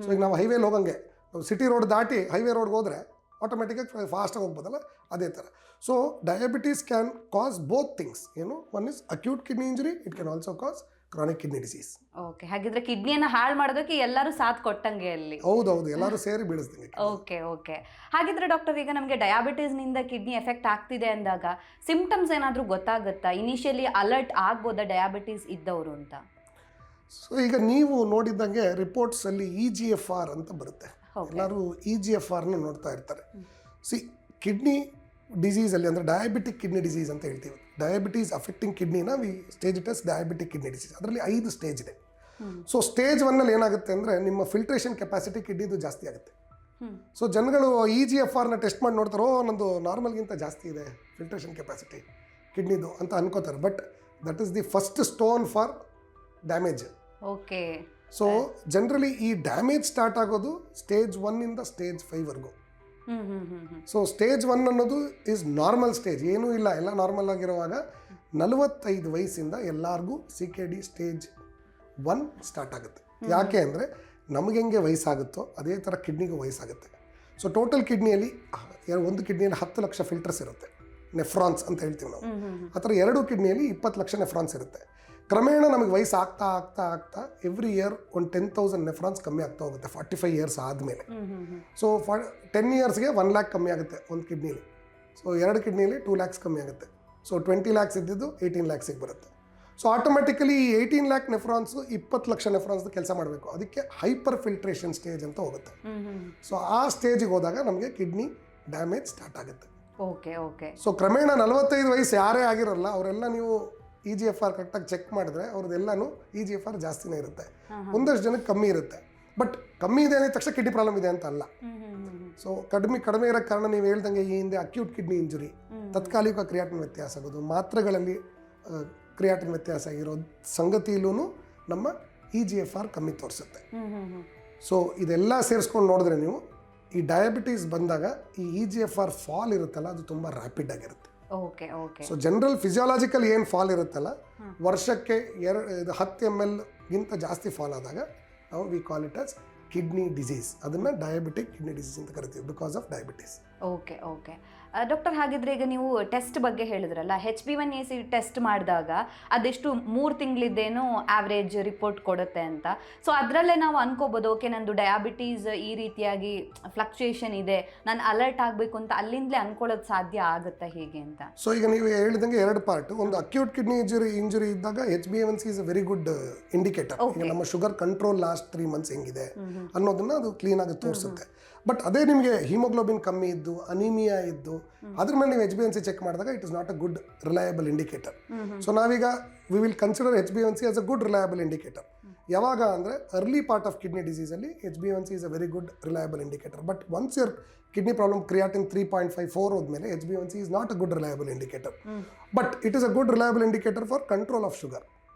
ಸೊ ಈಗ ನಾವು ಹೈವೇಲಿ ಹೋಗಂಗೆ, ನಾವು ಸಿಟಿ ರೋಡ್ ದಾಟಿ ಹೈವೇ ರೋಡ್ಗೆ ಹೋದರೆ ಆಟೋಮೆಟಿಕ್ಕಾಗಿ ಫಾಸ್ಟಾಗಿ ಹೋಗ್ಬೋದಲ್ಲ, ಅದೇ ಥರ. So diabetes can cause both things. ಏನು, one is acute kidney injury, it can also cause chronic kidney disease. Okay. ಹಾಗಿದ್ರೆ ಕಿಡ್ನಿಯನ್ನು ಹಾಳು ಮಾಡೋದಕ್ಕೆ ಎಲ್ಲರೂ ಸಾಥ್ ಕೊಟ್ಟಂಗೆ ಅಲ್ಲಿ. ಹೌದೌದು, ಎಲ್ಲರೂ ಸೇರಿ ಬೀಳಿಸ್ದಂಗೆ. Okay okay. ಹಾಗಿದ್ರೆ ಡಾಕ್ಟರ್, ಈಗ ನಮಗೆ ಡಯಾಬಿಟೀಸ್ನಿಂದ ಕಿಡ್ನಿ ಎಫೆಕ್ಟ್ ಆಗ್ತಿದೆ ಅಂದಾಗ ಸಿಂಪ್ಟಮ್ಸ್ ಏನಾದರೂ ಗೊತ್ತಾಗುತ್ತಾ? ಇನಿಷಿಯಲಿ ಅಲರ್ಟ್ ಆಗ್ಬೋದಾ ಡಯಾಬಿಟೀಸ್ ಇದ್ದವರು ಅಂತ? ಸೊ ಈಗ ನೀವು ನೋಡಿದಂಗೆ ರಿಪೋರ್ಟ್ಸಲ್ಲಿ EGFR ಅಂತ ಬರುತ್ತೆ. ಎಲ್ಲರೂ EGFRನ ನೋಡ್ತಾ ಇರ್ತಾರೆ. ಕಿಡ್ನಿ ಡಿಸೀಸಲ್ಲಿ, ಅಂದರೆ ಡಯಾಬಿಟಿಕ್ ಕಿಡ್ನಿ ಡಿಸೀಸ್ ಅಂತ ಹೇಳ್ತೀವಿ. ಡಯಾಬಿಟೀಸ್ ಅಫೆಕ್ಟಿಂಗ್ ಕಿಡ್ನಿನ we stage it as diabetic kidney disease. ಅದರಲ್ಲಿ 5 ಸ್ಟೇಜ್ ಇದೆ. ಸೊ ಸ್ಟೇಜ್ 1ನಲ್ಲಿ ಏನಾಗುತ್ತೆ ಅಂದರೆ ನಿಮ್ಮ ಫಿಲ್ಟ್ರೇಷನ್ ಕೆಪಾಸಿಟಿ ಕಿಡ್ನಿದು ಜಾಸ್ತಿ ಆಗುತ್ತೆ. ಸೊ ಜನಗಳು EGFRನ ಟೆಸ್ಟ್ ಮಾಡಿ ನೋಡ್ತಾರೆ, ನಂದು ನಾರ್ಮಲ್ಗಿಂತ ಜಾಸ್ತಿ ಇದೆ ಫಿಲ್ಟ್ರೇಷನ್ ಕೆಪಾಸಿಟಿ ಕಿಡ್ನಿದು ಅಂತ ಅನ್ಕೋತಾರೆ. But that is the first stone for damage. Okay. So generally ಈ ಡ್ಯಾಮೇಜ್ ಸ್ಟಾರ್ಟ್ ಆಗೋದು ಸ್ಟೇಜ್ 1ಇಂದ ಸ್ಟೇಜ್ 5ವರೆಗೂ. ಸೊ ಸ್ಟೇಜ್ 1 ಅನ್ನೋದು ಈಸ್ ನಾರ್ಮಲ್ ಸ್ಟೇಜ್, ಏನೂ ಇಲ್ಲ, ಎಲ್ಲ ನಾರ್ಮಲ್ ಆಗಿರುವಾಗ 45 ವಯಸ್ಸಿಂದ ಎಲ್ಲರಿಗೂ CKD ಸ್ಟೇಜ್ 1 ಸ್ಟಾರ್ಟ್ ಆಗುತ್ತೆ. ಯಾಕೆ ಅಂದರೆ ನಮಗೆ ಹೆಂಗೆ ವಯಸ್ಸಾಗುತ್ತೋ ಅದೇ ಥರ ಕಿಡ್ನಿಗೂ ವಯಸ್ಸಾಗುತ್ತೆ. ಸೊ ಟೋಟಲ್ ಕಿಡ್ನಿಯಲ್ಲಿ ಒಂದು ಕಿಡ್ನಿಯಲ್ಲಿ 10 ಲಕ್ಷ ಫಿಲ್ಟರ್ಸ್ ಇರುತ್ತೆ, ನೆಫ್ರಾನ್ಸ್ ಅಂತ ಹೇಳ್ತೀವಿ ನಾವು. ಆ ಥರ 2 ಕಿಡ್ನಿಯಲ್ಲಿ 20 ಲಕ್ಷ ನೆಫ್ರಾನ್ಸ್ ಇರುತ್ತೆ. ಕ್ರಮೇಣ ನಮಗೆ ವಯಸ್ಸು ಆಗ್ತಾ ಆಗ್ತಾ ಆಗ್ತಾ ಎವ್ರಿ ಇಯರ್ ಒಂದು 10,000 ನೆಫ್ರಾನ್ಸ್ ಕಮ್ಮಿ ಆಗ್ತಾ ಹೋಗುತ್ತೆ 45 ಇಯರ್ಸ್ ಆದಮೇಲೆ. ಸೊ 10 ಇಯರ್ಸ್ಗೆ 1 ಲ್ಯಾಕ್ ಕಮ್ಮಿ ಆಗುತ್ತೆ ಒಂದು ಕಿಡ್ನಿಲಿ. ಸೊ 2 ಕಿಡ್ನಿಲಿ 2 ಲ್ಯಾಕ್ಸ್ ಕಮ್ಮಿ ಆಗುತ್ತೆ. ಸೊ 20 ಲ್ಯಾಕ್ಸ್ ಇದ್ದಿದ್ದು 18 ಲ್ಯಾಕ್ಸಿಗೆ ಬರುತ್ತೆ. ಸೊ ಆಟೋಮೆಟಿಕಲಿ 18 ಲ್ಯಾಕ್ ನೆಫ್ರಾನ್ಸು 20 ಲಕ್ಷ ನೆಫ್ರಾನ್ಸ್ ಕೆಲಸ ಮಾಡಬೇಕು. ಅದಕ್ಕೆ ಹೈಪರ್ ಫಿಲ್ಟ್ರೇಷನ್ ಸ್ಟೇಜ್ ಅಂತ ಹೋಗುತ್ತೆ. ಸೊ ಆ ಸ್ಟೇಜಿಗೆ ಹೋದಾಗ ನಮಗೆ ಕಿಡ್ನಿ ಡ್ಯಾಮೇಜ್ ಸ್ಟಾರ್ಟ್ ಆಗುತ್ತೆ. ಓಕೆ. ಸೊ ಕ್ರಮೇಣ 45 ವಯಸ್ಸು ಯಾರೇ ಆಗಿರೋಲ್ಲ ಅವರೆಲ್ಲ ನೀವು EGFR ಕರೆಕ್ಟಾಗಿ ಚೆಕ್ ಮಾಡಿದ್ರೆ ಅವ್ರದ್ದೆಲ್ಲನೂ EGFR ಜಾಸ್ತಿನೇ ಇರುತ್ತೆ. ಒಂದಷ್ಟು ಜನಕ್ಕೆ ಕಮ್ಮಿ ಇರುತ್ತೆ. ಬಟ್ ಕಮ್ಮಿ ಇದೆ ಅಂದ ತಕ್ಷಣ ಕಿಡ್ನಿ ಪ್ರಾಬ್ಲಮ್ ಇದೆ ಅಂತ ಅಲ್ಲ. ಸೊ ಕಡಿಮೆ ಇರೋ ಕಾರಣ ನೀವು ಹೇಳ್ದಂಗೆ ಈ ಹಿಂದೆ ಅಕ್ಯೂಟ್ ಕಿಡ್ನಿ ಇಂಜುರಿ, ತಾತ್ಕಾಲಿಕ ಕ್ರಿಯಾಟಿನ್ ವ್ಯತ್ಯಾಸ ಆಗೋದು, ಮಾತ್ರೆಗಳಲ್ಲಿ ಕ್ರಿಯಾಟಿನ್ ವ್ಯತ್ಯಾಸ ಆಗಿರೋ ಸಂಗತಿಯಲ್ಲೂ ನಮ್ಮ EGFR ಕಮ್ಮಿ ತೋರಿಸುತ್ತೆ. ಸೊ ಇದೆಲ್ಲ ಸೇರಿಸ್ಕೊಂಡು ನೋಡಿದ್ರೆ ನೀವು ಈ ಡಯಾಬಿಟೀಸ್ ಬಂದಾಗ ಈ EGFR ಫಾಲ್ ಇರುತ್ತಲ್ಲ ಅದು ತುಂಬ ರ್ಯಾಪಿಡ್ ಆಗಿರುತ್ತೆ. ಸೊ ಜನರಲ್ ಫಿಸಿಯಾಲಜಿಕಲ್ ಏನು ಫಾಲ್ ಇರುತ್ತಲ್ಲ ವರ್ಷಕ್ಕೆ 10 ml ಗಿಂತ ಜಾಸ್ತಿ ಫಾಲ್ ಆದಾಗ ನಾವು we call it as kidney disease. ಅದನ್ನು ಡಯಾಬಿಟಿಕ್ ಕಿಡ್ನಿ ಡಿಸೀಸ್ ಅಂತ ಕರಿತೀವಿ because of diabetes. Okay doctor, ಹಾಗಿದ್ರೆ ಈಗ ನೀವು ಟೆಸ್ಟ್ ಬಗ್ಗೆ ಹೇಳಿದ್ರಲ್ಲ, HbA1c ಟೆಸ್ಟ್ ಮಾಡಿದಾಗ ಅದೆಷ್ಟು 3 ತಿಂಗಳಿದ್ದೇನೋ ಆವ್ರೇಜ್ ರಿಪೋರ್ಟ್ ಕೊಡುತ್ತೆ ಅಂತ. ಸೊ ಅದರಲ್ಲೇ ನಾವು ಅನ್ಕೋಬೋದು, ಓಕೆ ನಂದು ಡಯಾಬಿಟೀಸ್ ಈ ರೀತಿಯಾಗಿ ಫ್ಲಕ್ಚುಯೇಷನ್ ಇದೆ, ನಾನು ಅಲರ್ಟ್ ಆಗಬೇಕು ಅಂತ ಅಲ್ಲಿಂದಲೇ ಅನ್ಕೊಳ್ಳೋದು ಸಾಧ್ಯ ಆಗುತ್ತೆ ಹೇಗೆ ಅಂತ. ಸೊ ಈಗ ನೀವು ಹೇಳಿದಂಗೆ 2 ಪಾರ್ಟ್. ಒಂದು ಅಕ್ಯೂಟ್ ಕಿಡ್ನಿ ಇಂಜುರಿ ಇದ್ದಾಗ HbA1c is a very good indicator. ಈಗ ನಮ್ಮ ಶುಗರ್ ಕಂಟ್ರೋಲ್ ಲಾಸ್ಟ್ 3 ಮಂತ್ಸ್ ಹೆಂಗಿದೆ ಅನ್ನೋದನ್ನ ಅದು ಕ್ಲೀನಾಗಿ ತೋರಿಸುತ್ತೆ. ಬಟ್ ಅದೇ ನಿಮಗೆ ಹಿಮೋಗ್ಲೋಬಿನ್ ಕಮ್ಮಿ ಇದ್ದು ಅನಿಮಿಯಾ ಇದ್ದು ಅದ್ರ ಮೇಲೆ ನೀವು HbA1c ಚೆಕ್ ಮಾಡಿದಾಗ it is not a good reliable indicator. So ನಾವೀಗ we will consider HbA1c as a good reliable indicator. ಯಾವಾಗ ಅಂದರೆ ಅರ್ಲಿ ಪಾರ್ಟ್ ಆಫ್ ಕಿಡ್ನಿ ಡಿಸೀಸಲ್ಲಿ HbA1c is a very good reliable indicator. But once your kidney problem creatinine 3.54 ಹೋದ್ಮೇಲೆ HbA1c is not a good reliable indicator. But it is a good reliable indicator for control of sugar.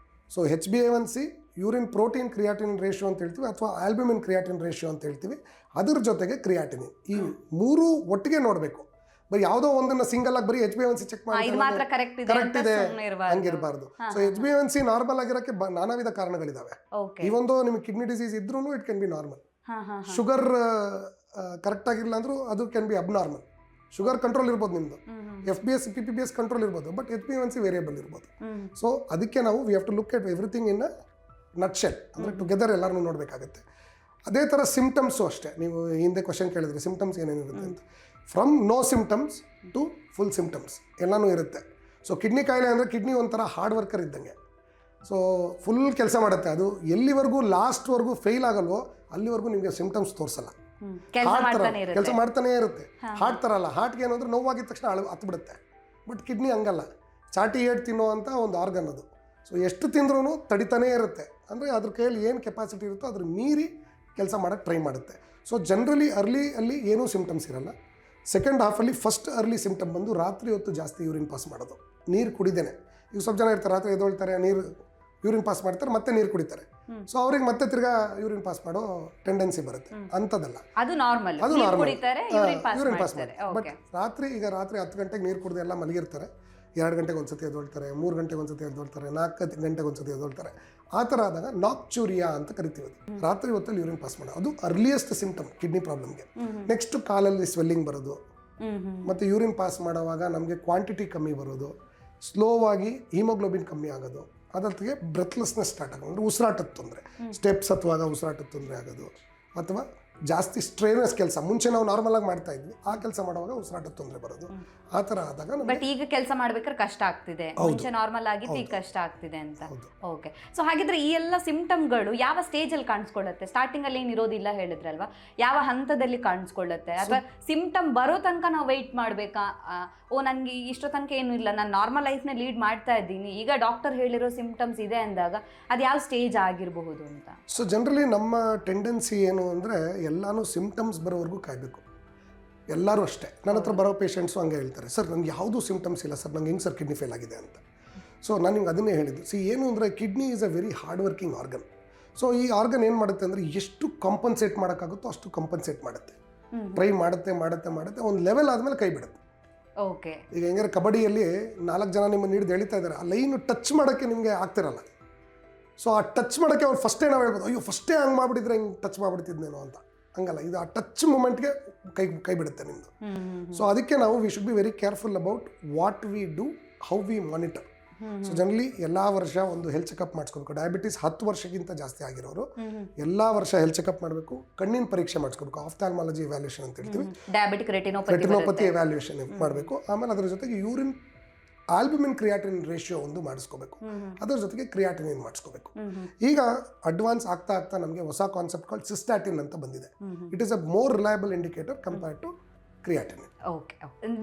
So HbA1c, urine protein creatinine ratio ಅಂತ ಹೇಳ್ತೀವಿ ಅಥವಾ albumin creatine ratio ಅಂತ ಹೇಳ್ತೀವಿ, ಅದ್ರ ಜೊತೆಗೆ creatinine, ಈ 3 ಒಟ್ಟಿಗೆ ನೋಡಬೇಕು. ಬರೀ ಯಾವುದೋ ಒಂದನ್ನು ಸಿಂಗಲ್ ಆಗಿ ಬರೀ HbA1c ಚೆಕ್ ಮಾಡಿ ಕರೆಕ್ಟ್ ಇದೆ ಹಂಗಿರಬಾರ್ದು. ಸೊ HbA1c ನಾರ್ಮಲ್ ಆಗಿರೋಕ್ಕೆ ನಾನಾ ವಿಧ ಕಾರಣಗಳಿದಾವೆ. ಇವೊಂದು ನಿಮಗೆ ಕಿಡ್ನಿ ಡಿಸೀಸ್ ಇದ್ರೂ it can be normal. Sugar correct ಆಗಿಲ್ಲ ಅಂದ್ರೂ ಅದು can be abnormal. Sugar control ಇರ್ಬೋದು ನಿಮ್ಮದು, FBS PPBS ಕಂಟ್ರೋಲ್ ಇರ್ಬೋದು, ಬಟ್ HbA1c ವೇರಿಯಬಲ್ ಇರ್ಬೋದು. ಸೊ ಅದಕ್ಕೆ ನಾವು we have to look at everything in a nutshell, ಅಂದರೆ ಟುಗೆದರ್ ಎಲ್ಲರೂ ನೋಡಬೇಕಾಗುತ್ತೆ. ಅದೇ ಥರ ಸಿಂಪ್ಟಮ್ಸು ಅಷ್ಟೇ. ನೀವು ಹಿಂದೆ ಕ್ವಶನ್ ಕೇಳಿದ್ರೆ ಸಿಂಪ್ಟಮ್ಸ್ ಏನೇನಿರುತ್ತೆ ಅಂತ. From no symptoms to full symptoms ಎಲ್ಲನೂ ಇರುತ್ತೆ. ಸೊ ಕಿಡ್ನಿ ಕಾಯಿಲೆ ಅಂದರೆ ಕಿಡ್ನಿ ಒಂಥರ ಹಾರ್ಡ್ ವರ್ಕರ್ ಇದ್ದಂಗೆ. ಸೊ ಫುಲ್ ಕೆಲಸ ಮಾಡುತ್ತೆ. ಅದು ಎಲ್ಲಿವರೆಗೂ ಲಾಸ್ಟ್ವರೆಗೂ ಫೇಲ್ ಆಗಲ್ವೋ ಅಲ್ಲಿವರೆಗೂ ನಿಮಗೆ ಸಿಂಪ್ಟಮ್ಸ್ ತೋರಿಸಲ್ಲ. ಕೆಲಸ ಮಾಡ್ತಾನೆ ಇರುತ್ತೆ. ಹಾರ್ಟ್ ಥರ ಅಲ್ಲ. ಹಾರ್ಟ್ಗೆ ಏನಾದರೂ ನೋವಾಗಿದ ತಕ್ಷಣ ಹತ್ಬಿಡುತ್ತೆ. ಬಟ್ ಕಿಡ್ನಿ ಹಂಗಲ್ಲ. ಚಾಟಿ ಏಟ್ ತಿನ್ನೋ ಅಂತ ಒಂದು ಆರ್ಗನ್ ಅದು. ಸೊ ಎಷ್ಟು ತಿಂದ್ರೂ ತಡಿತಾನೇ ಇರುತ್ತೆ. ಅಂದರೆ ಅದ್ರ ಕೈಯಲ್ಲಿ ಏನು ಕೆಪಾಸಿಟಿ ಇರುತ್ತೋ ಅದ್ರ ಮೀರಿ ಕೆಲಸ ಮಾಡೋಕ್ಕೆ ಟ್ರೈ ಮಾಡುತ್ತೆ. ಸೊ ಜನರಲಿ ಅಲ್ಲಿ ಏನೂ ಸಿಂಪ್ಟಮ್ಸ್ ಇರಲ್ಲ. ಸೆಕೆಂಡ್ ಹಾಫಲ್ಲಿ ಫಸ್ಟ್ ಅರ್ಲಿ ಸಿಂಪ್ಟಮ್ ಬಂದು ರಾತ್ರಿ ಹೊತ್ತು ಜಾಸ್ತಿ ಯೂರಿನ್ ಪಾಸ್ ಮಾಡೋದು, ನೀರು ಕುಡಿದೇನೆ. ಈಗ ಸ್ವಲ್ಪ ಜನ ಇರ್ತಾರೆ, ರಾತ್ರಿ ಎದ್ದೊಳ್ತಾರೆ, ಯೂರಿನ್ ಪಾಸ್ ಮಾಡ್ತಾರೆ, ಮತ್ತೆ ನೀರು ಕುಡಿತಾರೆ. ಸೊ ಅವ್ರಿಗೆ ಮತ್ತೆ ತಿರ್ಗಾ ಯೂರಿನ್ ಪಾಸ್ ಮಾಡೋ ಟೆಂಡೆನ್ಸಿ ಬರುತ್ತೆ. ಅಂಥದ್ದಲ್ಲ, ಅದು ನಾರ್ಮಲ್. ಯೂರಿನ್ ಪಾಸ್ ಮಾಡಿ. ಬಟ್ ರಾತ್ರಿ 10 ಗಂಟೆಗೆ ನೀರು ಕುಡಿದು ಎಲ್ಲ ಮಲಗಿರ್ತಾರೆ. 2 ಗಂಟೆಗೆ ಒಂದ್ಸತಿ ಎದ್ದೊಳ್ತಾರೆ, 3 ಗಂಟೆಗೆ ಒಂದ್ಸತಿ ಎದ್ದೊಳ್ತಾರೆ, 4 ಗಂಟೆಗೆ ಒಂದ್ಸತಿ ಎದ್ದೊಳ್ತಾರೆ. ಆ ಥರ ಆದಾಗ ನಾಕ್ಚೂರಿಯಾ ಅಂತ ಕರಿತೀವಿ. ರಾತ್ರಿ ಹೊತ್ತಲ್ಲಿ ಯೂರಿನ್ ಪಾಸ್ ಮಾಡೋದು ಅದು ಅರ್ಲಿಯೆಸ್ಟ್ ಸಿಂಪ್ಟಮ್ ಕಿಡ್ನಿ ಪ್ರಾಬ್ಲಮ್ಗೆ. ನೆಕ್ಸ್ಟ್ ಕಾಲಲ್ಲಿ ಸ್ವೆಲ್ಲಿಂಗ್ ಬರೋದು, ಮತ್ತು ಯೂರಿನ್ ಪಾಸ್ ಮಾಡೋವಾಗ ನಮಗೆ ಕ್ವಾಂಟಿಟಿ ಕಮ್ಮಿ ಬರೋದು, ಸ್ಲೋವಾಗಿ ಹಿಮೋಗ್ಲೋಬಿನ್ ಕಮ್ಮಿ ಆಗೋದು, ಅದೊತ್ತಿಗೆ ಬ್ರೆತ್ಲೆಸ್ನೆಸ್ ಸ್ಟಾರ್ಟ್ ಆಗೋದು, ಅಂದರೆ ಉಸಿರಾಟದ ತೊಂದರೆ, ಸ್ಟೆಪ್ಸ್ ಹತ್ತುವಾಗ ಉಸಿರಾಟದ ತೊಂದರೆ ಆಗೋದು, ಅಥವಾ ಜಾಸ್ತಿ ಸ್ಟ್ರೇನಸ್ ಕೆಲಸ ಮುಂಚೆ ನಾವು ನಾರ್ಮಲ್ ಆಗಿ ಮಾಡ್ತಾ ಇದ್ವಿ, ಆ ಕೆಲಸ ಮಾಡುವಾಗ ಉಸಿರಾಟದ ತೊಂದರೆ ಬರೋದು. ಆ ಥರ ಆದಾಗ ಬಟ್ ಈಗ ಕೆಲಸ ಮಾಡ್ಬೇಕಾದ್ರೆ ಕಷ್ಟ ಆಗ್ತಿದೆ, ಮುಂಚೆ ನಾರ್ಮಲ್ ಆಗಿತ್ತು ಈಗ ಕಷ್ಟ ಆಗ್ತಿದೆ ಅಂತ. ಓಕೆ. ಸೊ ಹಾಗಿದ್ರೆ ಈ ಎಲ್ಲ ಸಿಂಪ್ಟಮ್ಗಳು ಯಾವ ಸ್ಟೇಜಲ್ಲಿ ಕಾಣಿಸ್ಕೊಳ್ಳುತ್ತೆ? ಸ್ಟಾರ್ಟಿಂಗ್ ಅಲ್ಲಿ ಏನು ಇರೋದಿಲ್ಲ ಹೇಳಿದ್ರಲ್ವಾ, ಯಾವ ಹಂತದಲ್ಲಿ ಕಾಣಿಸ್ಕೊಳ್ಳುತ್ತೆ? ಅಥವಾ ಸಿಂಪ್ಟಮ್ ಬರೋ ತನಕ ನಾವು ವೆಯ್ಟ್ ಮಾಡಬೇಕಾ? ಓ ನನಗೆ ಇಷ್ಟೋ ತನಕ ಏನೂ ಇಲ್ಲ, ನಾನು ನಾರ್ಮಲ್ ಲೈಫ್ನ ಲೀಡ್ ಮಾಡ್ತಾ ಇದ್ದೀನಿ, ಈಗ ಡಾಕ್ಟರ್ ಹೇಳಿರೋ ಸಿಂಪ್ಟಮ್ಸ್ ಇದೆ ಅಂದಾಗ ಅದು ಯಾವ ಸ್ಟೇಜ್ ಆಗಿರಬಹುದು ಅಂತ? ಸೊ ಜನರಲಿ ನಮ್ಮ ಟೆಂಡೆನ್ಸಿ ಏನು ಅಂದರೆ ಎಲ್ಲನೂ ಸಿಂಪ್ಟಮ್ಸ್ ಬರೋವರೆಗೂ ಕಾಯಬೇಕು. ಎಲ್ಲರೂ ಅಷ್ಟೇ. ನನ್ನ ಹತ್ರ ಬರೋ ಪೇಷಂಟ್ಸು ಹಂಗೆ ಹೇಳ್ತಾರೆ, ಸರ್ ನನಗೆ ಯಾವುದೂ ಸಿಂಪ್ಟಮ್ಸ್ ಇಲ್ಲ ಸರ್, ನಂಗೆ ಹೆಂಗೆ ಸರ್ ಕಿಡ್ನಿ ಫೇಲ್ ಆಗಿದೆ ಅಂತ. ಸೊ ನಾನು ನಿಮ್ಗೆ ಅದನ್ನೇ ಹೇಳಿದ್ದು. ಏನು ಅಂದರೆ kidney is a very hard working organ. So ಈ ಆರ್ಗನ್ ಏನು ಮಾಡುತ್ತೆ ಅಂದರೆ ಎಷ್ಟು ಕಾಂಪನ್ಸೇಟ್ ಮಾಡೋಕ್ಕಾಗುತ್ತೋ ಅಷ್ಟು ಕಾಂಪನ್ಸೇಟ್ ಮಾಡುತ್ತೆ. ಟ್ರೈ ಮಾಡುತ್ತೆ ಒಂದು ಲೆವೆಲ್ ಆದಮೇಲೆ ಕೈ ಬಿಡುತ್ತೆ. ಓಕೆ. ಈಗ ಹೆಂಗಾರೆ ಕಬಡ್ಡಿಯಲ್ಲಿ 4 ಜನ ನಿಮ್ಮನ್ನು ಹಿಡಿದು ಎಳಿತಾ ಇದ್ದಾರೆ, ಆ ಲೈನು ಟಚ್ ಮಾಡೋಕ್ಕೆ ನಿಮಗೆ ಆಗ್ತಿರಲ್ಲ. ಸೊ ಆ ಟಚ್ ಮಾಡೋಕ್ಕೆ ಅವ್ರು ಫಸ್ಟೇ ನಾವು ಹೇಳ್ಬೋದು, ಅಯ್ಯೋ ಫಸ್ಟೇ ಹಂಗೆ ಮಾಡಿಬಿಟ್ಟಿದ್ರೆ ಹಿಂಗೆ ಟಚ್ ಮಾಡಿಬಿಡ್ತಿದ್ನೇನೋ ಅಂತ. ಹಂಗಲ್ಲ, ಇದು ಆ ಟಚ್ ಮೂಮೆಂಟ್ಗೆ ಕೈ ಬಿಡುತ್ತೆ ನಿಮ್ಮದು. ಸೊ ಅದಕ್ಕೆ ನಾವು we should be very careful about what we do, how we monitor. So generally ಎಲ್ಲ ವರ್ಷ ಒಂದು ಹೆಲ್ತ್ ಚೆಕಪ್ ಮಾಡಿಸ್ಕೋಬೇಕು. ಡಯಾಬಿಟೀಸ್ 10 ವರ್ಷಕ್ಕಿಂತ ಜಾಸ್ತಿ ಆಗಿರೋರು ಎಲ್ಲ ವರ್ಷ ಹೆಲ್ತ್ ಚೆಕಪ್ ಮಾಡಬೇಕು. ಕಣ್ಣಿನ ಪರೀಕ್ಷೆ ಮಾಡಿಸ್ಕೋಬೇಕು, ಆಫ್ಥಾಲ್ಮಾಲಜಿ ಇವ್ಯಾಲ್ಯೂಷನ್ ಅಂತ ಹೇಳ್ತೀವಿ, ಡಯಾಬಿಟಿಕ್ ರೆಟಿನೋಪತಿ ಇವ್ಯಾಲ್ಯೂಷನ್ ಮಾಡಬೇಕು. ಆಮೇಲೆ ಅದರ ಜೊತೆಗೆ ಯೂರಿನ್ ಆಲ್ಬುಮಿನ್ ಕ್ರಿಯಾಟಿನಿನ್ ರೇಷಿಯೋ ಒಂದು ಮಾಡಿಸ್ಕೋಬೇಕು, ಅದರ ಜೊತೆಗೆ ಕ್ರಿಯಾಟಿನಿನ್ ಮಾಡಿಸ್ಕೋಬೇಕು. ಈಗ ಅಡ್ವಾನ್ಸ್ ಆಗ್ತಾ ಆಗ್ತಾ ನಮಗೆ ಹೊಸ ಕಾನ್ಸೆಪ್ಟ್ ಕಾಲ್ಡ್ ಸಿಸ್ಟಾಟಿನ್ ಅಂತ ಬಂದಿದೆ. It is a more reliable indicator compare to creatinine. Okay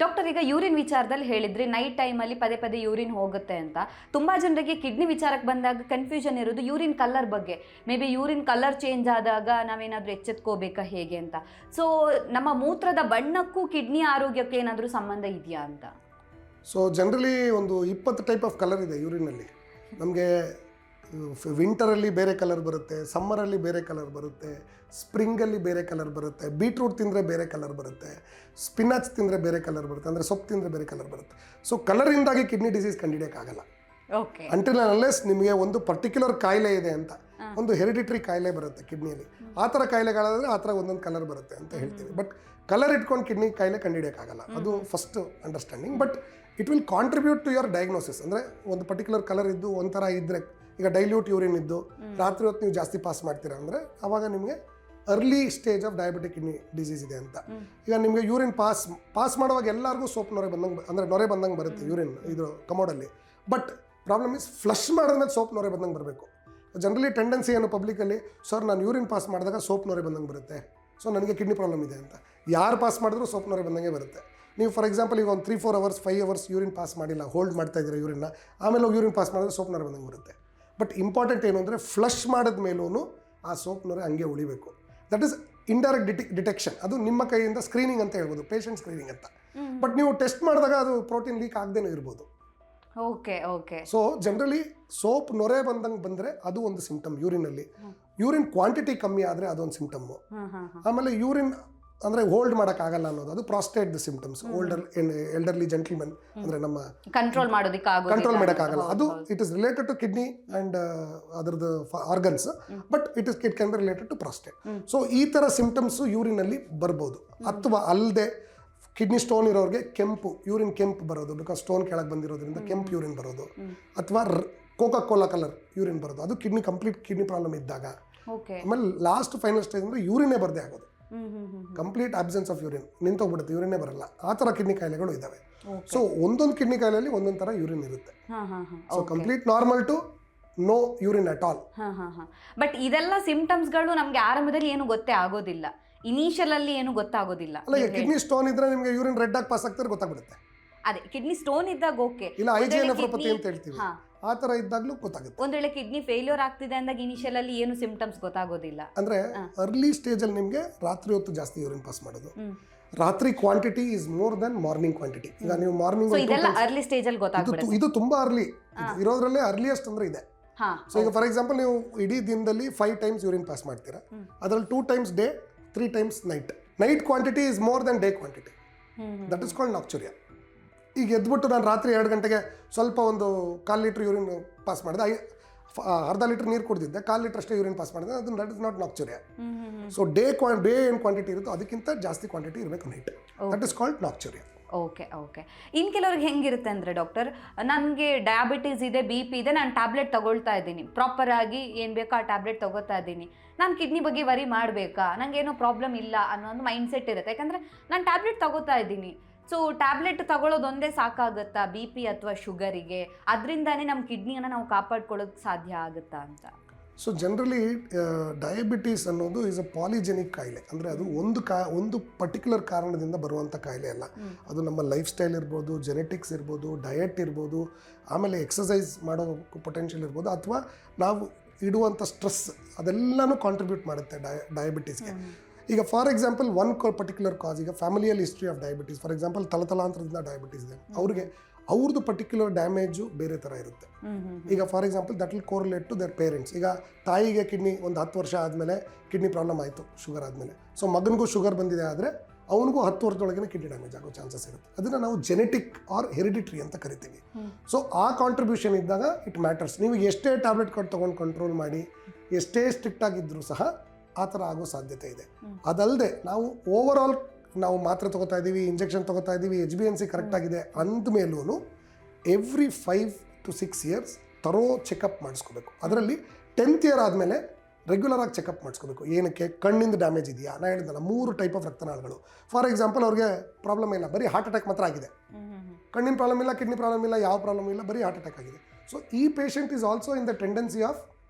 doctor, ಈಗ ಯೂರಿನ್ ವಿಚಾರದಲ್ಲಿ ಹೇಳಿದ್ರಿ ನೈಟ್ ಟೈಮಲ್ಲಿ ಪದೇ ಪದೇ ಯೂರಿನ್ ಹೋಗುತ್ತೆ ಅಂತ. ತುಂಬ ಜನರಿಗೆ ಕಿಡ್ನಿ ವಿಚಾರಕ್ಕೆ ಬಂದಾಗ ಕನ್ಫ್ಯೂಷನ್ ಇರೋದು ಯೂರಿನ್ ಕಲರ್ ಬಗ್ಗೆ. May be urine colour change ಆದಾಗ ನಾವೇನಾದರೂ ಎಚ್ಚೆತ್ಕೋಬೇಕಾ ಹೇಗೆ ಅಂತ. ಸೊ ನಮ್ಮ ಮೂತ್ರದ ಬಣ್ಣಕ್ಕೂ ಕಿಡ್ನಿ ಆರೋಗ್ಯಕ್ಕೆ ಏನಾದರೂ ಸಂಬಂಧ ಇದೆಯಾ ಅಂತ? ಸೊ ಜನರಲಿ ಒಂದು 20 ಟೈಪ್ ಆಫ್ ಕಲರ್ ಇದೆ ಯೂರಿನಲ್ಲಿ. ನಮಗೆ ವಿಂಟರಲ್ಲಿ ಬೇರೆ ಕಲರ್ ಬರುತ್ತೆ, ಸಮ್ಮರಲ್ಲಿ ಬೇರೆ ಕಲರ್ ಬರುತ್ತೆ, ಸ್ಪ್ರಿಂಗಲ್ಲಿ ಬೇರೆ ಕಲರ್ ಬರುತ್ತೆ, ಬೀಟ್ರೂಟ್ ತಿಂದರೆ ಬೇರೆ ಕಲರ್ ಬರುತ್ತೆ, ಸ್ಪಿನಾಚ್ ತಿಂದರೆ ಬೇರೆ ಕಲರ್ ಬರುತ್ತೆ, ಅಂದರೆ ಸೊಪ್ಪು ತಿಂದರೆ ಬೇರೆ ಕಲರ್ ಬರುತ್ತೆ. ಸೊ ಕಲರಿಂದಾಗಿ ಕಿಡ್ನಿ ಡಿಸೀಸ್ ಕಂಡುಹಿಡಿಯೋಕ್ಕಾಗಲ್ಲ. ಓಕೆ, ಅಂಟಿಲ್ ಅನ್ಲೆಸ್ ನಿಮಗೆ ಒಂದು ಪರ್ಟಿಕ್ಯುಲರ್ ಕಾಯಿಲೆ ಇದೆ ಅಂತ, ಒಂದು ಹೆರಿಡಿಟ್ರಿ ಕಾಯಿಲೆ ಬರುತ್ತೆ ಕಿಡ್ನಿಯಲ್ಲಿ, ಆ ಥರ ಕಾಯಿಲೆಗಳಾದರೆ ಆ ಥರ ಒಂದೊಂದು ಕಲರ್ ಬರುತ್ತೆ ಅಂತ ಹೇಳ್ತೀವಿ. ಬಟ್ ಕಲರ್ ಇಟ್ಕೊಂಡು ಕಿಡ್ನಿ ಕಾಯಿಲೆ ಕಂಡುಹಿಡಿಯೋಕ್ಕಾಗಲ್ಲ, ಅದು first understanding. But it will contribute to your diagnosis. ಅಂದರೆ ಒಂದು ಪರ್ಟಿಕ್ಯುಲರ್ ಕಲರ್ ಇದ್ದು ಒಂಥರ ಇದ್ದರೆ, ಈಗ ಡೈಲ್ಯೂಟ್ ಯೂರಿನ್ ಇದ್ದು ರಾತ್ರಿ ಹೊತ್ತು ನೀವು ಜಾಸ್ತಿ ಪಾಸ್ ಮಾಡ್ತೀರಾ ಅಂದರೆ ಆವಾಗ ನಿಮಗೆ early stage of diabetic kidney disease ಇದೆ ಅಂತ. ಈಗ ನಿಮಗೆ ಯೂರಿನ್ ಪಾಸ್ ಮಾಡುವಾಗ ಎಲ್ಲರಿಗೂ ಸೋಪ್ ನೊರೆ ಬಂದಂಗೆ, ಅಂದರೆ ನೊರೆ ಬಂದಂಗೆ ಬರುತ್ತೆ ಯೂರಿನ್ ಇದು ಕಮೋಡಲ್ಲಿ. ಬಟ್ ಪ್ರಾಬ್ಲಮ್ ಇಸ್ ಫ್ಲಶ್ ಮಾಡಿದ್ಮೇಲೆ ಸೋಪ್ ನೊರೆ ಬಂದಂಗೆ ಬರಬೇಕು. ಜನರಲಿ ಟೆಂಡೆನ್ಸಿ ಏನು ಪಬ್ಲಿಕಲ್ಲಿ, ಸರ್ ನಾನು ಯೂರಿನ್ ಪಾಸ್ ಮಾಡಿದಾಗ ಸೋಪ್ ನೊರೆ ಬಂದಂಗೆ ಬರುತ್ತೆ, ಸೊ ನನಗೆ ಕಿಡ್ನಿ ಪ್ರಾಬ್ಲಮ್ ಇದೆ ಅಂತ. ಯಾರು ಪಾಸ್ ಮಾಡಿದ್ರು ಸೋಪ್ ನೊರೆ ಬಂದಂಗೆ ಬರುತ್ತೆ. ನೀವು ಫಾರ್ ಎಕ್ಸಾಂಪಲ್ ಈಗ ಒಂದು 3-4 ಅವರ್ಸ್ 5 ಅವರ್ಸ್ ಯೂರಿನ್ ಪಾಸ್ ಮಾಡಿಲ್ಲ, ಹೋಲ್ಡ್ ಮಾಡ್ತಾ ಇದ್ದೀರಾ ಯೂರಿನ್ನ, ಆಮೇಲೆ ಹೋಗಿ ಯೂರಿನ್ ಪಾಸ್ ಮಾಡಿದ್ರೆ ಸೋಪ್ ನೊರೆ ಬಂದಂಗೆ ಬರುತ್ತೆ. ಬಟ್ ಇಂಪಾರ್ಟೆಂಟ್ ಏನು ಅಂದರೆ ಫ್ಲಶ್ ಮಾಡಿದ ಮೇಲೂ ಆ ಸೋಪ್ ನೊರೆ ಹಂಗೆ ಉಳಿಬೇಕು. That is indirect detection. ಅದು ನಿಮ್ಮ ಕೈಯಿಂದ ಸ್ಕ್ರೀನಿಂಗ್ ಅಂತ ಹೇಳ್ಬೋದು, ಪೇಷಂಟ್ ಸ್ಕ್ರೀನಿಂಗ್ ಅಂತ. ಬಟ್ ನೀವು ಟೆಸ್ಟ್ ಮಾಡಿದಾಗ ಅದು ಪ್ರೋಟೀನ್ ಲೀಕ್ ಆಗದೇನೂ ಇರ್ಬೋದು. Okay okay. So generally soap ನೊರೆ ಬಂದಂಗೆ ಬಂದರೆ ಅದು ಒಂದು ಸಿಂಪ್ಟಮ್ ಯೂರಿನಲ್ಲಿ. ಯೂರಿನ್ ಕ್ವಾಂಟಿಟಿ ಕಮ್ಮಿ ಆದರೆ ಅದೊಂದು ಸಿಂಪ್ಟಮ್ಮು. ಆಮೇಲೆ ಯೂರಿನ್ ಅಂದರೆ ಹೋಲ್ಡ್ ಮಾಡೋಕ್ಕಾಗಲ್ಲ ಅನ್ನೋದು, ಅದು ಪ್ರಾಸ್ಟೇಟ್ ಸಿಂಪ್ಟಮ್ಸ್. ಎಲ್ಡರ್ಲಿ ಜೆಂಟಲ್ಮೆನ್ ಅಂದರೆ ನಮ್ಮ ಕಂಟ್ರೋಲ್ ಮಾಡೋಕ್ಕಾಗಲ್ಲ, ಅದು it is related to kidney and ಅದರದ್ದು organs, but it can be related to prostate. So ಈ ಥರ ಸಿಂಪ್ಟಮ್ಸು ಯೂರಿನಲ್ಲಿ ಬರ್ಬೋದು. ಅಥವಾ ಅಲ್ಲದೆ ಕಿಡ್ನಿ ಸ್ಟೋನ್ ಇರೋರಿಗೆ ಯೂರಿನ್ ಕೆಂಪು ಬರೋದು, ಬಿಕಾಸ್ ಸ್ಟೋನ್ ಕೆಳಗೆ ಬಂದಿರೋದ್ರಿಂದ ಕೆಂಪು ಯೂರಿನ್ ಬರೋದು. ಅಥವಾ ಕೋಕಾ-ಕೋಲಾ ಕಲರ್ ಯೂರಿನ್ ಬರೋದು, ಅದು ಕಂಪ್ಲೀಟ್ ಕಿಡ್ನಿ ಪ್ರಾಬ್ಲಮ್ ಇದ್ದಾಗ. ಆಮೇಲೆ ಲಾಸ್ಟ್ ಫೈನಲ್ ಸ್ಟೇಜ್ ಅಂದರೆ ಯೂರಿನೇ ಬರದೇ ಆಗೋದು, ಕಂಪ್ಲೀಟ್ ಆಬ್ಸೆನ್ಸ್ ಆಫ್ ಯೂರಿನ್, ನಿಂತೋಗ್ಬಿಡುತ್ತೆ, ಯೂರಿನೇ ಬರಲ್ಲ. ಆ ಥರ ಕಿಡ್ನಿ ಕಾಯಿಲೆಗಳು ಇದ್ದಾವೆ. ಸೊ ಒಂದೊಂದು ಕಿಡ್ನಿ ಕಾಯಿಲೆಯಲ್ಲಿ ಒಂದೊಂದು ಥರ ಯೂರಿನ್ ಇರುತ್ತೆ. So complete normal to no urine at all. But ಇದೆಲ್ಲ ಸಿಂಪ್ಟಮ್ಸ್ಗಳು ನಮಗೆ ಆರಂಭದಲ್ಲಿ ಏನು ಗೊತ್ತೇ ಆಗೋದಿಲ್ಲ, ಇನಿಷಿಯಲ್ ಅಲ್ಲಿ ಏನು ಗೊತ್ತಾಗೋದಿಲ್ಲ. ಅಲ್ಲ, ಈಗ ಕಿಡ್ನಿ ಸ್ಟೋನ್ ಇದ್ರೆ ನಿಮಗೆ ಯೂರಿನ್ ರೆಡ್ ಆಗಿ ಪಾಸ್ ಆಗ್ತಾರೆ ಗೊತ್ತಾಗ್ಬಿಡುತ್ತೆ. ಅದೇ ಕಿಡ್ನಿ ಸ್ಟೋನ್ ಇದ್ದಾಗ ಓಕೆ, ಇಲ್ಲ IgA ನೆಫ್ರೋಪತಿ ಅಂತ ಹೇಳ್ತೀವಿ, ಆ ಥರ ಇದ್ದಾಗಲೂ ಗೊತ್ತಾಗುತ್ತೆ. ಒಂದ್ ವೇಳೆ ಕಿಡ್ನಿ ಫೇಲ್ಯೂರ್ ಆಗ್ತಿದೆ ಅಂದಾಗ ಇನಿಷಿಯಲ್ ಅಲ್ಲಿ ಏನು ಸಿಂಪ್ಟಮ್ಸ್ ಗೊತ್ತಾಗೋದಿಲ್ಲ. ಅಂದ್ರೆ ಅರ್ಲಿ ಸ್ಟೇಜಲ್ಲಿ ನಿಮಗೆ ರಾತ್ರಿ ಹೊತ್ತು ಜಾಸ್ತಿ ಯೂರಿನ್ ಪಾಸ್ ಮಾಡೋದು, ರಾತ್ರಿ quantity is more Dhan morning quantity. ಈಗ ನೀವು ಮಾರ್ನಿಂಗ್ ಇದೆಲ್ಲ ಅರ್ಲಿ ಸ್ಟೇಜ್ ಅಲ್ಲಿ ಗೊತ್ತಾಗ್ಬಿಡುತ್ತೆ. ಇದು ತುಂಬಾ ಅರ್ಲಿ ಇರೋದ್ರಲ್ಲೇ ಅರ್ಲಿಯಸ್ಟ್ ಅಂದ್ರೆ ಇದೆ. ಸೊ ಈಗ ಫಾರ್ ಎಕ್ಸಾಂಪಲ್ ನೀವು ಇಡೀ ದಿನದಲ್ಲಿ 5 ಟೈಮ್ಸ್ ಯೂರಿನ್ ಪಾಸ್ ಮಾಡ್ತೀರಾ, ಅದರಲ್ಲಿ 2 times day, 3 times night quantity is more than day quantity. That is called nocturia. ಈಗ ಎದ್ಬಿಟ್ಟು ನಾನು ರಾತ್ರಿ 2 ಗಂಟೆಗೆ ಸ್ವಲ್ಪ ಒಂದು 1/4 ಲೀಟ್ರ್ ಯೂರಿನ್ ಪಾಸ್ ಮಾಡಿದೆ, ಅರ್ಧ ಲೀಟ್ರ್ ನೀರು ಕುಡಿದಿದ್ದೆ, 1/4 ಲೀಟ್ರ್ ಅಷ್ಟೇ ಯೂರಿನ್ ಪಾಸ್ ಮಾಡಿದೆ, ಅದು that is not nocturia. So day ಏನು ಕ್ವಾಂಟಿಟಿ ಇರುತ್ತೋ ಅದಕ್ಕಿಂತ ಜಾಸ್ತಿ ಕ್ವಾಂಟಿಟಿ ಇರಬೇಕು night, that is called nocturia. Okay okay. ಇನ್ನು ಕೆಲವ್ರಿಗೆ ಹೆಂಗಿರುತ್ತೆ ಅಂದರೆ ಡಾಕ್ಟರ್, ನನಗೆ ಡಯಾಬಿಟೀಸ್ ಇದೆ, BP ಇದೆ, ನಾನು ಟ್ಯಾಬ್ಲೆಟ್ ತಗೊಳ್ತಾ ಇದ್ದೀನಿ, ಪ್ರಾಪರ್ ಆಗಿ ಏನು ಬೇಕೋ ಆ ಟ್ಯಾಬ್ಲೆಟ್ ತಗೋತಾ ಇದ್ದೀನಿ, ನಾನು ಕಿಡ್ನಿ ಬಗ್ಗೆ ವರಿ ಮಾಡಬೇಕಾ, ನನಗೇನೋ ಪ್ರಾಬ್ಲಮ್ ಇಲ್ಲ ಅನ್ನೋ ಒಂದು ಮೈಂಡ್ ಸೆಟ್ ಇರುತ್ತೆ. ಯಾಕಂದರೆ ನಾನು ಟ್ಯಾಬ್ಲೆಟ್ ತಗೋತಾ ಇದ್ದೀನಿ. ಸೊ ಟ್ಯಾಬ್ಲೆಟ್ ತಗೊಳ್ಳೋದೊಂದೇ ಸಾಕಾಗುತ್ತಾ BP ಅಥವಾ ಶುಗರಿಗೆ? ಅದರಿಂದಾನೇ ನಮ್ಮ ಕಿಡ್ನಿಯನ್ನು ನಾವು ಕಾಪಾಡ್ಕೊಳ್ಳೋಕೆ ಸಾಧ್ಯ ಆಗುತ್ತಾ ಅಂತ? ಸೊ ಜನರಲಿ ಡಯಾಬಿಟೀಸ್ ಅನ್ನೋದು ಈಸ್ ಅ ಪಾಲಿಜೆನಿಕ್ ಕಾಯಿಲೆ. ಅಂದರೆ ಅದು ಒಂದು ಪರ್ಟಿಕ್ಯುಲರ್ ಕಾರಣದಿಂದ ಬರುವಂಥ ಕಾಯಿಲೆ ಅಲ್ಲ. ಅದು ನಮ್ಮ ಲೈಫ್ ಸ್ಟೈಲ್ ಇರ್ಬೋದು, ಜೆನೆಟಿಕ್ಸ್ ಇರ್ಬೋದು, ಡಯಟ್ ಇರ್ಬೋದು, ಆಮೇಲೆ ಎಕ್ಸಸೈಸ್ ಮಾಡೋ ಪೊಟೆನ್ಷಿಯಲ್ ಇರ್ಬೋದು, ಅಥವಾ ನಾವು ಇಡುವಂಥ ಸ್ಟ್ರೆಸ್, ಅದೆಲ್ಲನೂ ಕಾಂಟ್ರಿಬ್ಯೂಟ್ ಮಾಡುತ್ತೆ ಡಯಾಬಿಟೀಸ್ಗೆ. ಈಗ for example one particular cause, ಈಗ ಫ್ಯಾಮಿಲಿಯಲ್ಲಿ history of diabetes, for example ತಲತಲಾಂತರದಿಂದ ಡಯಾಬಿಟೀಸ್ ಇದೆ ಅವ್ರದ್ದು ಪರ್ಟಿಕ್ಯುಲರ್ ಡ್ಯಾಮೇಜು ಬೇರೆ ಥರ ಇರುತ್ತೆ. ಈಗ for example that will correlate to their parents. ಈಗ ತಾಯಿಗೆ ಕಿಡ್ನಿ ಒಂದು 10 ವರ್ಷ ಆದಮೇಲೆ ಕಿಡ್ನಿ ಪ್ರಾಬ್ಲಮ್ ಆಯಿತು ಶುಗರ್ ಆದಮೇಲೆ, ಸೊ ಮಗನಿಗೂ ಶುಗರ್ ಬಂದಿದೆ ಆದರೆ ಅವನಿಗೂ 10 ವರ್ಷದೊಳಗೆ ಕಿಡ್ನಿ ಡ್ಯಾಮೇಜ್ ಆಗೋ ಚಾನ್ಸಸ್ ಇರುತ್ತೆ. ಅದನ್ನು ನಾವು ಜೆನೆಟಿಕ್ ಆರ್ ಹೆರಿಡಿಟ್ರಿ ಅಂತ ಕರಿತೀವಿ. ಸೊ ಆ ಕಾಂಟ್ರಿಬ್ಯೂಷನ್ ಇದ್ದಾಗ ಇಟ್ ಮ್ಯಾಟರ್ಸ್. ನೀವು ಎಷ್ಟೇ ಟ್ಯಾಬ್ಲೆಟ್ ತೊಗೊಂಡು ಕಂಟ್ರೋಲ್ ಮಾಡಿ, ಎಷ್ಟೇ ಸ್ಟ್ರಿಕ್ಟ್ ಆಗಿದ್ದರೂ ಸಹ ಆ ಥರ ಆಗೋ ಸಾಧ್ಯತೆ ಇದೆ. ಅದಲ್ಲದೆ ನಾವು ಓವರಾಲ್ ನಾವು ಮಾತ್ರೆ ತೊಗೋತಾ ಇದ್ದೀವಿ, ಇಂಜೆಕ್ಷನ್ ತೊಗೋತಾ ಇದ್ದೀವಿ, HbA1c ಕರೆಕ್ಟ್ ಆಗಿದೆ ಅಂದಮೇಲೂ ಎವ್ರಿ 5 to 6 years ತರೋ ಚೆಕಪ್ ಮಾಡಿಸ್ಕೋಬೇಕು. ಅದರಲ್ಲಿ 10th year ಆದಮೇಲೆ ರೆಗ್ಯುಲರ್ ಆಗಿ ಚೆಕಪ್ ಮಾಡಿಸ್ಕೋಬೇಕು. ಏನಕ್ಕೆ? ಕಣ್ಣಿಂದ ಡ್ಯಾಮೇಜ್ ಇದೆಯಾ? ನಾನು ಹೇಳಿದ್ನಲ್ಲ 3 ಟೈಪ್ ಆಫ್ ರಕ್ತನಾಳಗಳು. ಫಾರ್ ಎಕ್ಸಾಂಪಲ್ ಅವ್ರಿಗೆ ಪ್ರಾಬ್ಲಮ್ ಇಲ್ಲ, ಬರೀ ಹಾರ್ಟ್ ಅಟ್ಯಾಕ್ ಮಾತ್ರ ಆಗಿದೆ, ಕಣ್ಣಿನ ಪ್ರಾಬ್ಲಮ್ ಇಲ್ಲ, ಕಿಡ್ನಿ ಪ್ರಾಬ್ಲಮ್ ಇಲ್ಲ, ಯಾವ ಪ್ರಾಬ್ಲಮ್ ಇಲ್ಲ, ಬರೀ ಹಾರ್ಟ್ ಅಟ್ಯಾಕ್ ಆಗಿದೆ. ಸೊ ಈ patient is also in the tendency of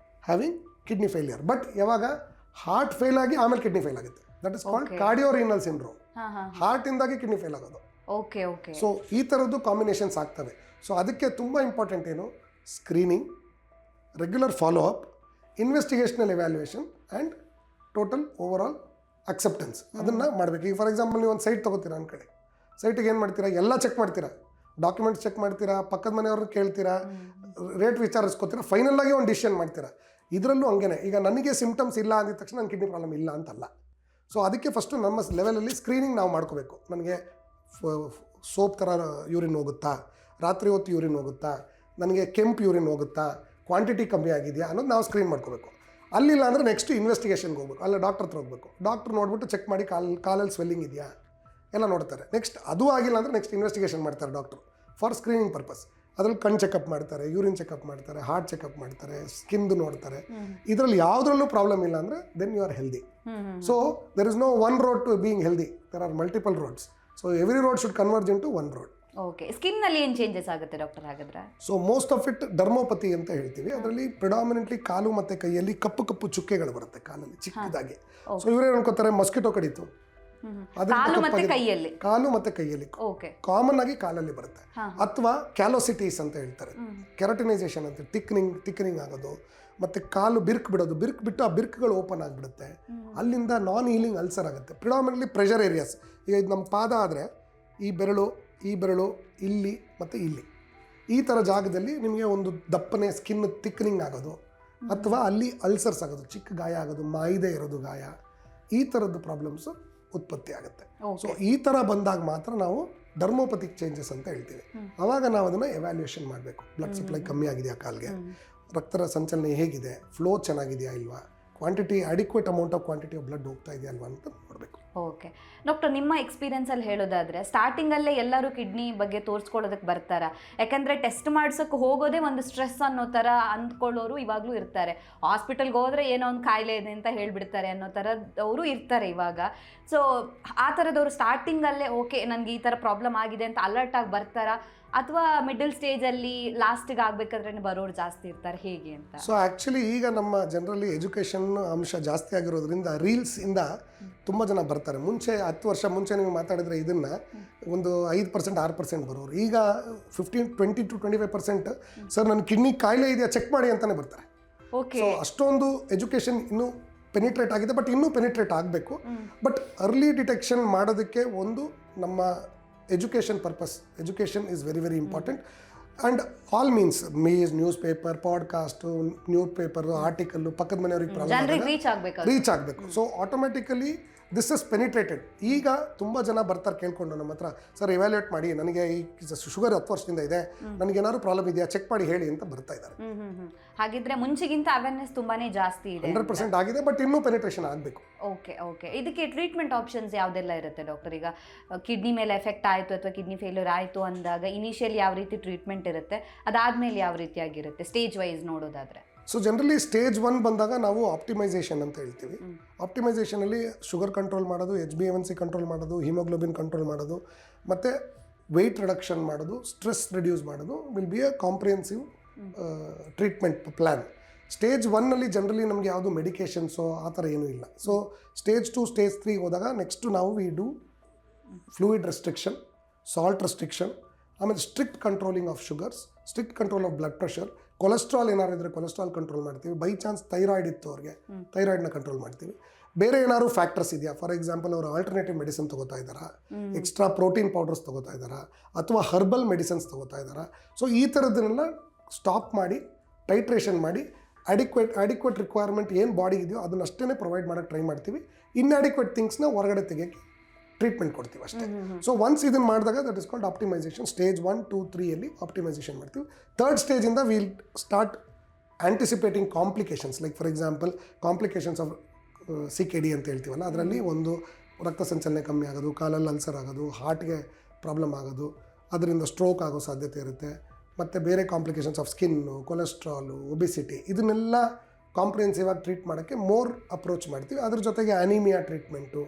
having kidney failure. But ಯಾವಾಗ ಹಾರ್ಟ್ ಫೇಲ್ ಆಗಿ ಆಮೇಲೆ ಕಿಡ್ನಿ ಫೇಲ್ ಆಗುತ್ತೆ, that is called cardiorenal syndrome. ಹಾರ್ಟಿಂದಾಗಿ ಕಿಡ್ನಿ ಫೇಲ್ ಆಗೋದು. Okay okay. ಸೊ ಈ ಥರದ್ದು ಕಾಂಬಿನೇಷನ್ಸ್ ಆಗ್ತವೆ. ಸೊ ಅದಕ್ಕೆ ತುಂಬ ಇಂಪಾರ್ಟೆಂಟ್ ಏನು? Screening, regular follow up, investigational evaluation and total overall acceptance ಅದನ್ನು ಮಾಡಬೇಕು. ಈಗ ಫಾರ್ ಎಕ್ಸಾಂಪಲ್ ನೀವು ಒಂದು ಸೈಟ್ ತೊಗೋತೀರಾ, ನನ್ನ ಕಡೆ ಸೈಟಿಗೆ ಏನು ಮಾಡ್ತೀರಾ? ಎಲ್ಲ ಚೆಕ್ ಮಾಡ್ತೀರಾ, ಡಾಕ್ಯುಮೆಂಟ್ಸ್ ಚೆಕ್ ಮಾಡ್ತೀರಾ, ಪಕ್ಕದ ಮನೆಯವ್ರನ್ನ ಕೇಳ್ತೀರಾ, ರೇಟ್ ವಿಚಾರಿಸ್ಕೋತೀರಾ, ಫೈನಲ್ ಆಗಿ ಒಂದು ಡಿಸಿಷನ್ ಮಾಡ್ತೀರಾ. ಇದರಲ್ಲೂ ಹಂಗೇನೆ. ಈಗ ನನಗೆ ಸಿಮ್ಟಮ್ಸ್ ಇಲ್ಲ ಅಂದಿದ ತಕ್ಷಣ ನನ್ನ ಕಿಡ್ನಿ ಪ್ರಾಬ್ಲಮ್ ಇಲ್ಲ ಅಂತಲ್ಲ. ಸೊ ಅದಕ್ಕೆ ಫಸ್ಟು ನಮ್ಮ ಲೆವೆಲಲ್ಲಿ ಸ್ಕ್ರೀನಿಂಗ್ ನಾವು ಮಾಡ್ಕೋಬೇಕು. ನನಗೆ ಸೋಪ್ ಥರ ಯೂರಿನ್ ಹೋಗುತ್ತಾ, ರಾತ್ರಿ ಹೊತ್ತು ಯೂರಿನ್ ಹೋಗುತ್ತಾ, ನನಗೆ ಕೆಂಪು ಯೂರಿನ್ ಹೋಗುತ್ತಾ, ಕ್ವಾಂಟಿಟಿ ಕಮ್ಮಿ ಆಗಿದೆಯಾ ಅನ್ನೋದು ನಾವು ಸ್ಕ್ರೀನ್ ಮಾಡ್ಕೋಬೇಕು. ಅಲ್ಲಿಲ್ಲ ಅಂದರೆ ನೆಕ್ಸ್ಟ್ ಇನ್ವೆಸ್ಟಿಗೇಷನ್ಗೆ ಹೋಗ್ಬೇಕು, ಅಲ್ಲ ಡಾಕ್ಟರ್ ಹತ್ರ ಹೋಗ್ಬೇಕು. ಡಾಕ್ಟ್ರ್ ನೋಡ್ಬಿಟ್ಟು ಚೆಕ್ ಮಾಡಿ ಕಾಲಲ್ಲಿ ಸ್ವೆಲ್ಲಿಂಗ್ ಇದೆಯಾ ಎಲ್ಲ ನೋಡ್ತಾರೆ. ನೆಕ್ಸ್ಟ್ ಅದು ಆಗಿಲ್ಲ ಅಂದರೆ ನೆಕ್ಸ್ಟ್ ಇನ್ವೆಸ್ಟಿಗೇಷನ್ ಮಾಡ್ತಾರೆ ಡಾಕ್ಟ್ರು ಫಾರ್ ಸ್ಕ್ರೀನಿಂಗ್ ಪರ್ಪಸ್. ಅದ್ರಲ್ಲಿ ಕಣ್ ಚೆಕಪ್ ಮಾಡ್ತಾರೆ, ಯೂರಿನ್ ಚೆಕಪ್ ಮಾಡ್ತಾರೆ, ಹಾರ್ಟ್ ಚೆಕಪ್ ಮಾಡ್ತಾರೆ, ಸ್ಕಿನ್ದು ನೋಡ್ತಾರೆ. ಇದರಲ್ಲಿ ಯಾವುದ್ರಲ್ಲೂ ಪ್ರಾಬ್ಲಮ್ ಇಲ್ಲ ಅಂದರೆ then you are healthy. So there is no one road to being healthy, there are multiple roads. So every road should converge in to one road. Okay. ಸ್ಕಿನ್ನಲ್ಲಿ ಏನು ಚೇಂಜಸ್ ಆಗುತ್ತೆ ಡಾಕ್ಟರ್ ಹಾಗಾದ್ರೆ? So most of it dermopathy ಅಂತ ಹೇಳ್ತೀವಿ. ಅದರಲ್ಲಿ predominantly ಕಾಲು ಮತ್ತು ಕೈಯಲ್ಲಿ ಕಪ್ಪು ಕಪ್ಪು ಚುಕ್ಕೆಗಳು ಬರುತ್ತೆ ಕಾಲಲ್ಲಿ ಚಿಕ್ಕದಾಗಿ. ಸೊ ಇವರೇ ಅನ್ಕೋತಾರೆ ಮಸ್ಕಿಟೋ ಕಡಿತು, ಕಾಲು ಮತ್ತೆ ಕೈಯಲ್ಲಿ, ಕಾಲು ಮತ್ತು ಕೈಯಲ್ಲಿ ಕಾಮನ್ ಆಗಿ ಕಾಲಲ್ಲಿ ಬರುತ್ತೆ. ಅಥವಾ ಕ್ಯಾಲೋಸಿಟೀಸ್ ಅಂತ ಹೇಳ್ತಾರೆ, ಕೆರಟಿನೈಸೇಷನ್ ಅಂತ, ತಿಕ್ನಿಂಗ್ ಆಗೋದು, ಮತ್ತು ಕಾಲು ಬಿರ್ಕ್ ಬಿಡೋದು, ಬಿರ್ಕ್ ಬಿಟ್ಟು ಆ ಬಿರ್ಕ್ಗಳು ಓಪನ್ ಆಗಿಬಿಡುತ್ತೆ. ಅಲ್ಲಿಂದ ನಾನ್ ಹೀಲಿಂಗ್ ಅಲ್ಸರ್ ಆಗುತ್ತೆ. Predominantly pressure areas. ಈಗ ಇದು ನಮ್ಮ ಪಾದ ಆದರೆ ಈ ಬೆರಳು ಇಲ್ಲಿ ಮತ್ತು ಇಲ್ಲಿ, ಈ ಥರ ಜಾಗದಲ್ಲಿ ನಿಮಗೆ ಒಂದು ದಪ್ಪನೆ ಸ್ಕಿನ್ ತಿಕ್ನಿಂಗ್ ಆಗೋದು, ಅಥವಾ ಅಲ್ಲಿ ಅಲ್ಸರ್ಸ್ ಆಗೋದು, ಚಿಕ್ಕ ಗಾಯ ಆಗೋದು, ಮಾಯಿದೆ ಇರೋದು ಗಾಯ, ಈ ಥರದ್ದು ಪ್ರಾಬ್ಲಮ್ಸು ಉತ್ಪತ್ತಿ ಆಗುತ್ತೆ. ಸೊ ಈ ಥರ ಬಂದಾಗ ಮಾತ್ರ ನಾವು ಡರ್ಮೋಪತಿಕ್ ಚೇಂಜಸ್ ಅಂತ ಹೇಳ್ತೀವಿ. ಆವಾಗ ನಾವು ಅದನ್ನು ಎವ್ಯಾಲ್ಯೂಯೇಷನ್ ಮಾಡಬೇಕು. ಬ್ಲಡ್ ಸಪ್ಲೈ ಕಮ್ಮಿ ಆಗಿದೆಯಾ ಕಾಲ್ಗೆ, ರಕ್ತರ ಸಂಚಲನೆ ಹೇಗಿದೆ, ಫ್ಲೋ ಚೆನ್ನಾಗಿದೆಯಾ ಇಲ್ವಾ, quantity adequate amount of quantity of blood ಹೋಗ್ತಾ ಇದೆಯಾ ಅಲ್ವಾ ಅಂತ ನೋಡಬೇಕು. ಓಕೆ ಡಾಕ್ಟರ್, ನಿಮ್ಮ ಎಕ್ಸ್ಪೀರಿಯನ್ಸಲ್ಲಿ ಹೇಳೋದಾದರೆ ಸ್ಟಾರ್ಟಿಂಗಲ್ಲೇ ಎಲ್ಲರೂ ಕಿಡ್ನಿ ಬಗ್ಗೆ ತೋರಿಸ್ಕೊಳ್ಳೋದಕ್ಕೆ ಬರ್ತಾರೆ. ಯಾಕಂದರೆ ಟೆಸ್ಟ್ ಮಾಡ್ಸೋಕ್ಕೆ ಹೋಗೋದೇ ಒಂದು ಸ್ಟ್ರೆಸ್ ಅನ್ನೋ ಥರ ಅಂದ್ಕೊಳ್ಳೋರು ಇವಾಗಲೂ ಇರ್ತಾರೆ. ಹಾಸ್ಪಿಟಲ್ಗೆ ಹೋದರೆ ಏನೋ ಒಂದು ಕಾಯಿಲೆ ಇದೆ ಅಂತ ಹೇಳಿಬಿಡ್ತಾರೆ ಅನ್ನೋ ಥರದವರು ಇರ್ತಾರೆ ಇವಾಗ. ಸೊ ಆ ಥರದವರು ಸ್ಟಾರ್ಟಿಂಗಲ್ಲೇ ಓಕೆ ನನಗೆ ಈ ಥರ ಪ್ರಾಬ್ಲಮ್ ಆಗಿದೆ ಅಂತ ಅಲರ್ಟ್ ಆಗಿ ಬರ್ತಾರಾ, ಅಥವಾ ಮಿಡಲ್ ಸ್ಟೇಜಲ್ಲಿ ಲಾಸ್ಟಿಗೆ ಆಗಬೇಕಾದ್ರೆ ಬರೋರು ಜಾಸ್ತಿ ಇರ್ತಾರೆ, ಹೇಗೆ ಅಂತ? ಸೊ ಆ್ಯಕ್ಚುಲಿ ಈಗ ನಮ್ಮ ಜನರಲ್ಲಿ ಎಜುಕೇಷನ್ ಅಂಶ ಜಾಸ್ತಿ ಆಗಿರೋದ್ರಿಂದ ರೀಲ್ಸಿಂದ ತುಂಬ ಜನ ಬರ್ತಾರೆ. ಮುಂಚೆ 10 ವರ್ಷ ಮುಂಚೆ ನೀವು ಮಾತಾಡಿದರೆ ಇದನ್ನು ಒಂದು 5% 6% ಬರೋರು, ಈಗ 20 to 25% ಸರ್ ನನ್ನ ಕಿಡ್ನಿ ಕಾಯಿಲೆ ಇದೆಯಾ ಚೆಕ್ ಮಾಡಿ ಅಂತಲೇ ಬರ್ತಾರೆ. ಓಕೆ. ಸೊ ಅಷ್ಟೊಂದು ಎಜುಕೇಷನ್ ಇನ್ನೂ ಪೆನಿಟ್ರೇಟ್ ಆಗಿದೆ, ಬಟ್ ಇನ್ನೂ ಪೆನಿಟ್ರೇಟ್ ಆಗಬೇಕು. ಬಟ್ ಅರ್ಲಿ ಡಿಟೆಕ್ಷನ್ ಮಾಡೋದಕ್ಕೆ ಒಂದು ನಮ್ಮ education purpose, education is very very important. And all means newspaper, podcast, newspaper, article, ಪಕ್ಕದ ಮನೆಯವ್ರಿಗೆ ರೀಚ್ ಆಗಬೇಕು. So automatically this is penetrated. ಈಗ ತುಂಬ ಜನ ಬರ್ತಾರೆ ಕೇಳ್ಕೊಂಡು ನಮ್ಮ ಹತ್ರ, ಸರ್ ಎವ್ಯಾಲ್ಯೂಯೇಟ್ ಮಾಡಿ, ನನಗೆ ಈ ಶುಗರ್ 10 ವರ್ಷದಿಂದ ಇದೆ, ನನಗೇನಾದ್ರು ಪ್ರಾಬ್ಲಮ್ ಇದೆಯಾ ಚೆಕ್ ಮಾಡಿ ಹೇಳಿ ಅಂತ ಬರ್ತಾ ಇದ್ದಾರೆ. ಹಾಗಿದ್ರೆ ಮುಂಚೆಗಿಂತ ಅವೇರ್ನೆಸ್ ತುಂಬಾನೇ ಜಾಸ್ತಿ ಇದೆ. 100% ಆಗಿದೆ, ಬಟ್ ಇನ್ನೂ ಪೆನಿಟ್ರೇಷನ್ ಆಗಬೇಕು. ಓಕೆ. ಇದಕ್ಕೆ ಟ್ರೀಟ್ಮೆಂಟ್ ಆಪ್ಷನ್ಸ್ ಯಾವುದೆಲ್ಲ ಇರುತ್ತೆ ಡಾಕ್ಟರ್? ಈಗ ಕಿಡ್ನಿ ಮೇಲೆ ಎಫೆಕ್ಟ್ ಆಯಿತು ಅಥವಾ ಕಿಡ್ನಿ ಫೇಲ್ಯೂರ್ ಆಯಿತು ಅಂದಾಗ ಇನಿಷಿಯಲಿ ಯಾವ ರೀತಿ ಟ್ರೀಟ್ಮೆಂಟ್ ಇರುತ್ತೆ, ಅದಾದಮೇಲೆ ಯಾವ ರೀತಿಯಾಗಿರುತ್ತೆ ಸ್ಟೇಜ್ ವೈಸ್ ನೋಡೋದಾದರೆ? ಸೊ ಜನರಲಿ ಸ್ಟೇಜ್ 1 ಬಂದಾಗ ನಾವು ಆಪ್ಟಿಮೈಸೇಷನ್ ಅಂತ ಹೇಳ್ತೀವಿ. ಆಪ್ಟಿಮೈಸೇಷನಲ್ಲಿ ಶುಗರ್ ಕಂಟ್ರೋಲ್ ಮಾಡೋದು, HbA1c ಕಂಟ್ರೋಲ್ ಮಾಡೋದು, ಹಿಮೋಗ್ಲೋಬಿನ್ ಕಂಟ್ರೋಲ್ ಮಾಡೋದು, ಮತ್ತು ವೆಯ್ಟ್ ರಿಡಕ್ಷನ್ ಮಾಡೋದು, ಸ್ಟ್ರೆಸ್ ರಿಡ್ಯೂಸ್ ಮಾಡೋದು will be a comprehensive treatment plan. Stage 1ನಲ್ಲಿ ಜನರಲಿ ನಮಗೆ ಯಾವುದು ಮೆಡಿಕೇಷನ್ಸೋ ಆ ಥರ ಏನೂ ಇಲ್ಲ. ಸೊ ಸ್ಟೇಜ್ 2, ಸ್ಟೇಜ್ 3 ಹೋದಾಗ ನೆಕ್ಸ್ಟು ನಾವು we do fluid restriction, salt restriction, ಆಮೇಲೆ strict controlling of sugars, strict control of blood pressure, cholesterol ಏನಾರು ಇದ್ದರೆ ಕೊಲೆಸ್ಟ್ರಾಲ್ ಕಂಟ್ರೋಲ್ ಮಾಡ್ತೀವಿ. ಬೈ ಚಾನ್ಸ್ ಥೈರಾಯ್ಡ್ ಇತ್ತು ಅವ್ರಿಗೆ, ಥೈರಾಯ್ಡ್ನ ಕಂಟ್ರೋಲ್ ಮಾಡ್ತೀವಿ. ಬೇರೆ ಏನಾದ್ರು ಫ್ಯಾಕ್ಟರ್ಸ್ ಇದೆಯಾ, ಫಾರ್ ಎಕ್ಸಾಂಪಲ್ ಅವರು ಆಲ್ಟರ್ನೇಟಿವ್ ಮೆಡಿಸಿನ್ ತೊಗೋತಾ ಇದ್ದಾರಾ, ಎಕ್ಸ್ಟ್ರಾ ಪ್ರೋಟೀನ್ ಪೌಡರ್ಸ್ ತೊಗೋತಾ ಇದ್ದಾರಾ, ಅಥವಾ ಹರ್ಬಲ್ ಮೆಡಿಸಿನ್ಸ್ ತೊಗೋತಾ ಇದ್ದಾರಾ. ಸೊ ಈ ಥರದ್ದನ್ನೆಲ್ಲ ಸ್ಟಾಪ್ ಮಾಡಿ ಟೈಟ್ರೇಷನ್ ಮಾಡಿ ಅಡಿಕ್ವೇಟ್ ರಿಕ್ವೈರ್ಮೆಂಟ್ ಏನು ಬಾಡಿಗೆ ಇದೆಯೋ ಅದನ್ನಷ್ಟೇ ಪ್ರೊವೈಡ್ ಮಾಡೋಕ್ಕೆ ಟ್ರೈ ಮಾಡ್ತೀವಿ. ಇನ್ಅಡಿಕ್ವೇಟ್ ಥಿಂಗ್ಸ್ನ ಹೊರಗಡೆ ತೆಗೆಯೋಕ್ಕೆ ಟ್ರೀಟ್ಮೆಂಟ್ ಕೊಡ್ತೀವಿ ಅಷ್ಟೇ. ಸೊ ಒನ್ಸ್ ಇದನ್ನು ಮಾಡಿದಾಗ that is called optimisation. Stage 1, 2, 3 optimisation ಮಾಡ್ತೀವಿ. ಥರ್ಡ್ ಸ್ಟೇಜಿಂದ will start anticipating complications. Like for example complications of CKD ಅಂತ ಹೇಳ್ತೀವಲ್ಲ, ಅದರಲ್ಲಿ ಒಂದು ರಕ್ತ ಸಂಚಲನೆ ಕಮ್ಮಿ ಆಗೋದು, ಕಾಲಲ್ಲಿ ಅಲ್ಸರ್ ಆಗೋದು, ಹಾರ್ಟ್ಗೆ ಪ್ರಾಬ್ಲಮ್ ಆಗೋದು, ಅದರಿಂದ ಸ್ಟ್ರೋಕ್ ಆಗೋ ಸಾಧ್ಯತೆ ಇರುತ್ತೆ. ಮತ್ತು ಬೇರೆ complications of skin, cholesterol, obesity, ಇದನ್ನೆಲ್ಲ ಕಾಂಪ್ರಿಹೆನ್ಸಿವ್ ಆಗಿ ಟ್ರೀಟ್ ಮಾಡೋಕ್ಕೆ ಮೋರ್ ಅಪ್ರೋಚ್ ಮಾಡ್ತೀವಿ. ಅದ್ರ ಜೊತೆಗೆ ಅನಿಮಿಯಾ ಟ್ರೀಟ್ಮೆಂಟು,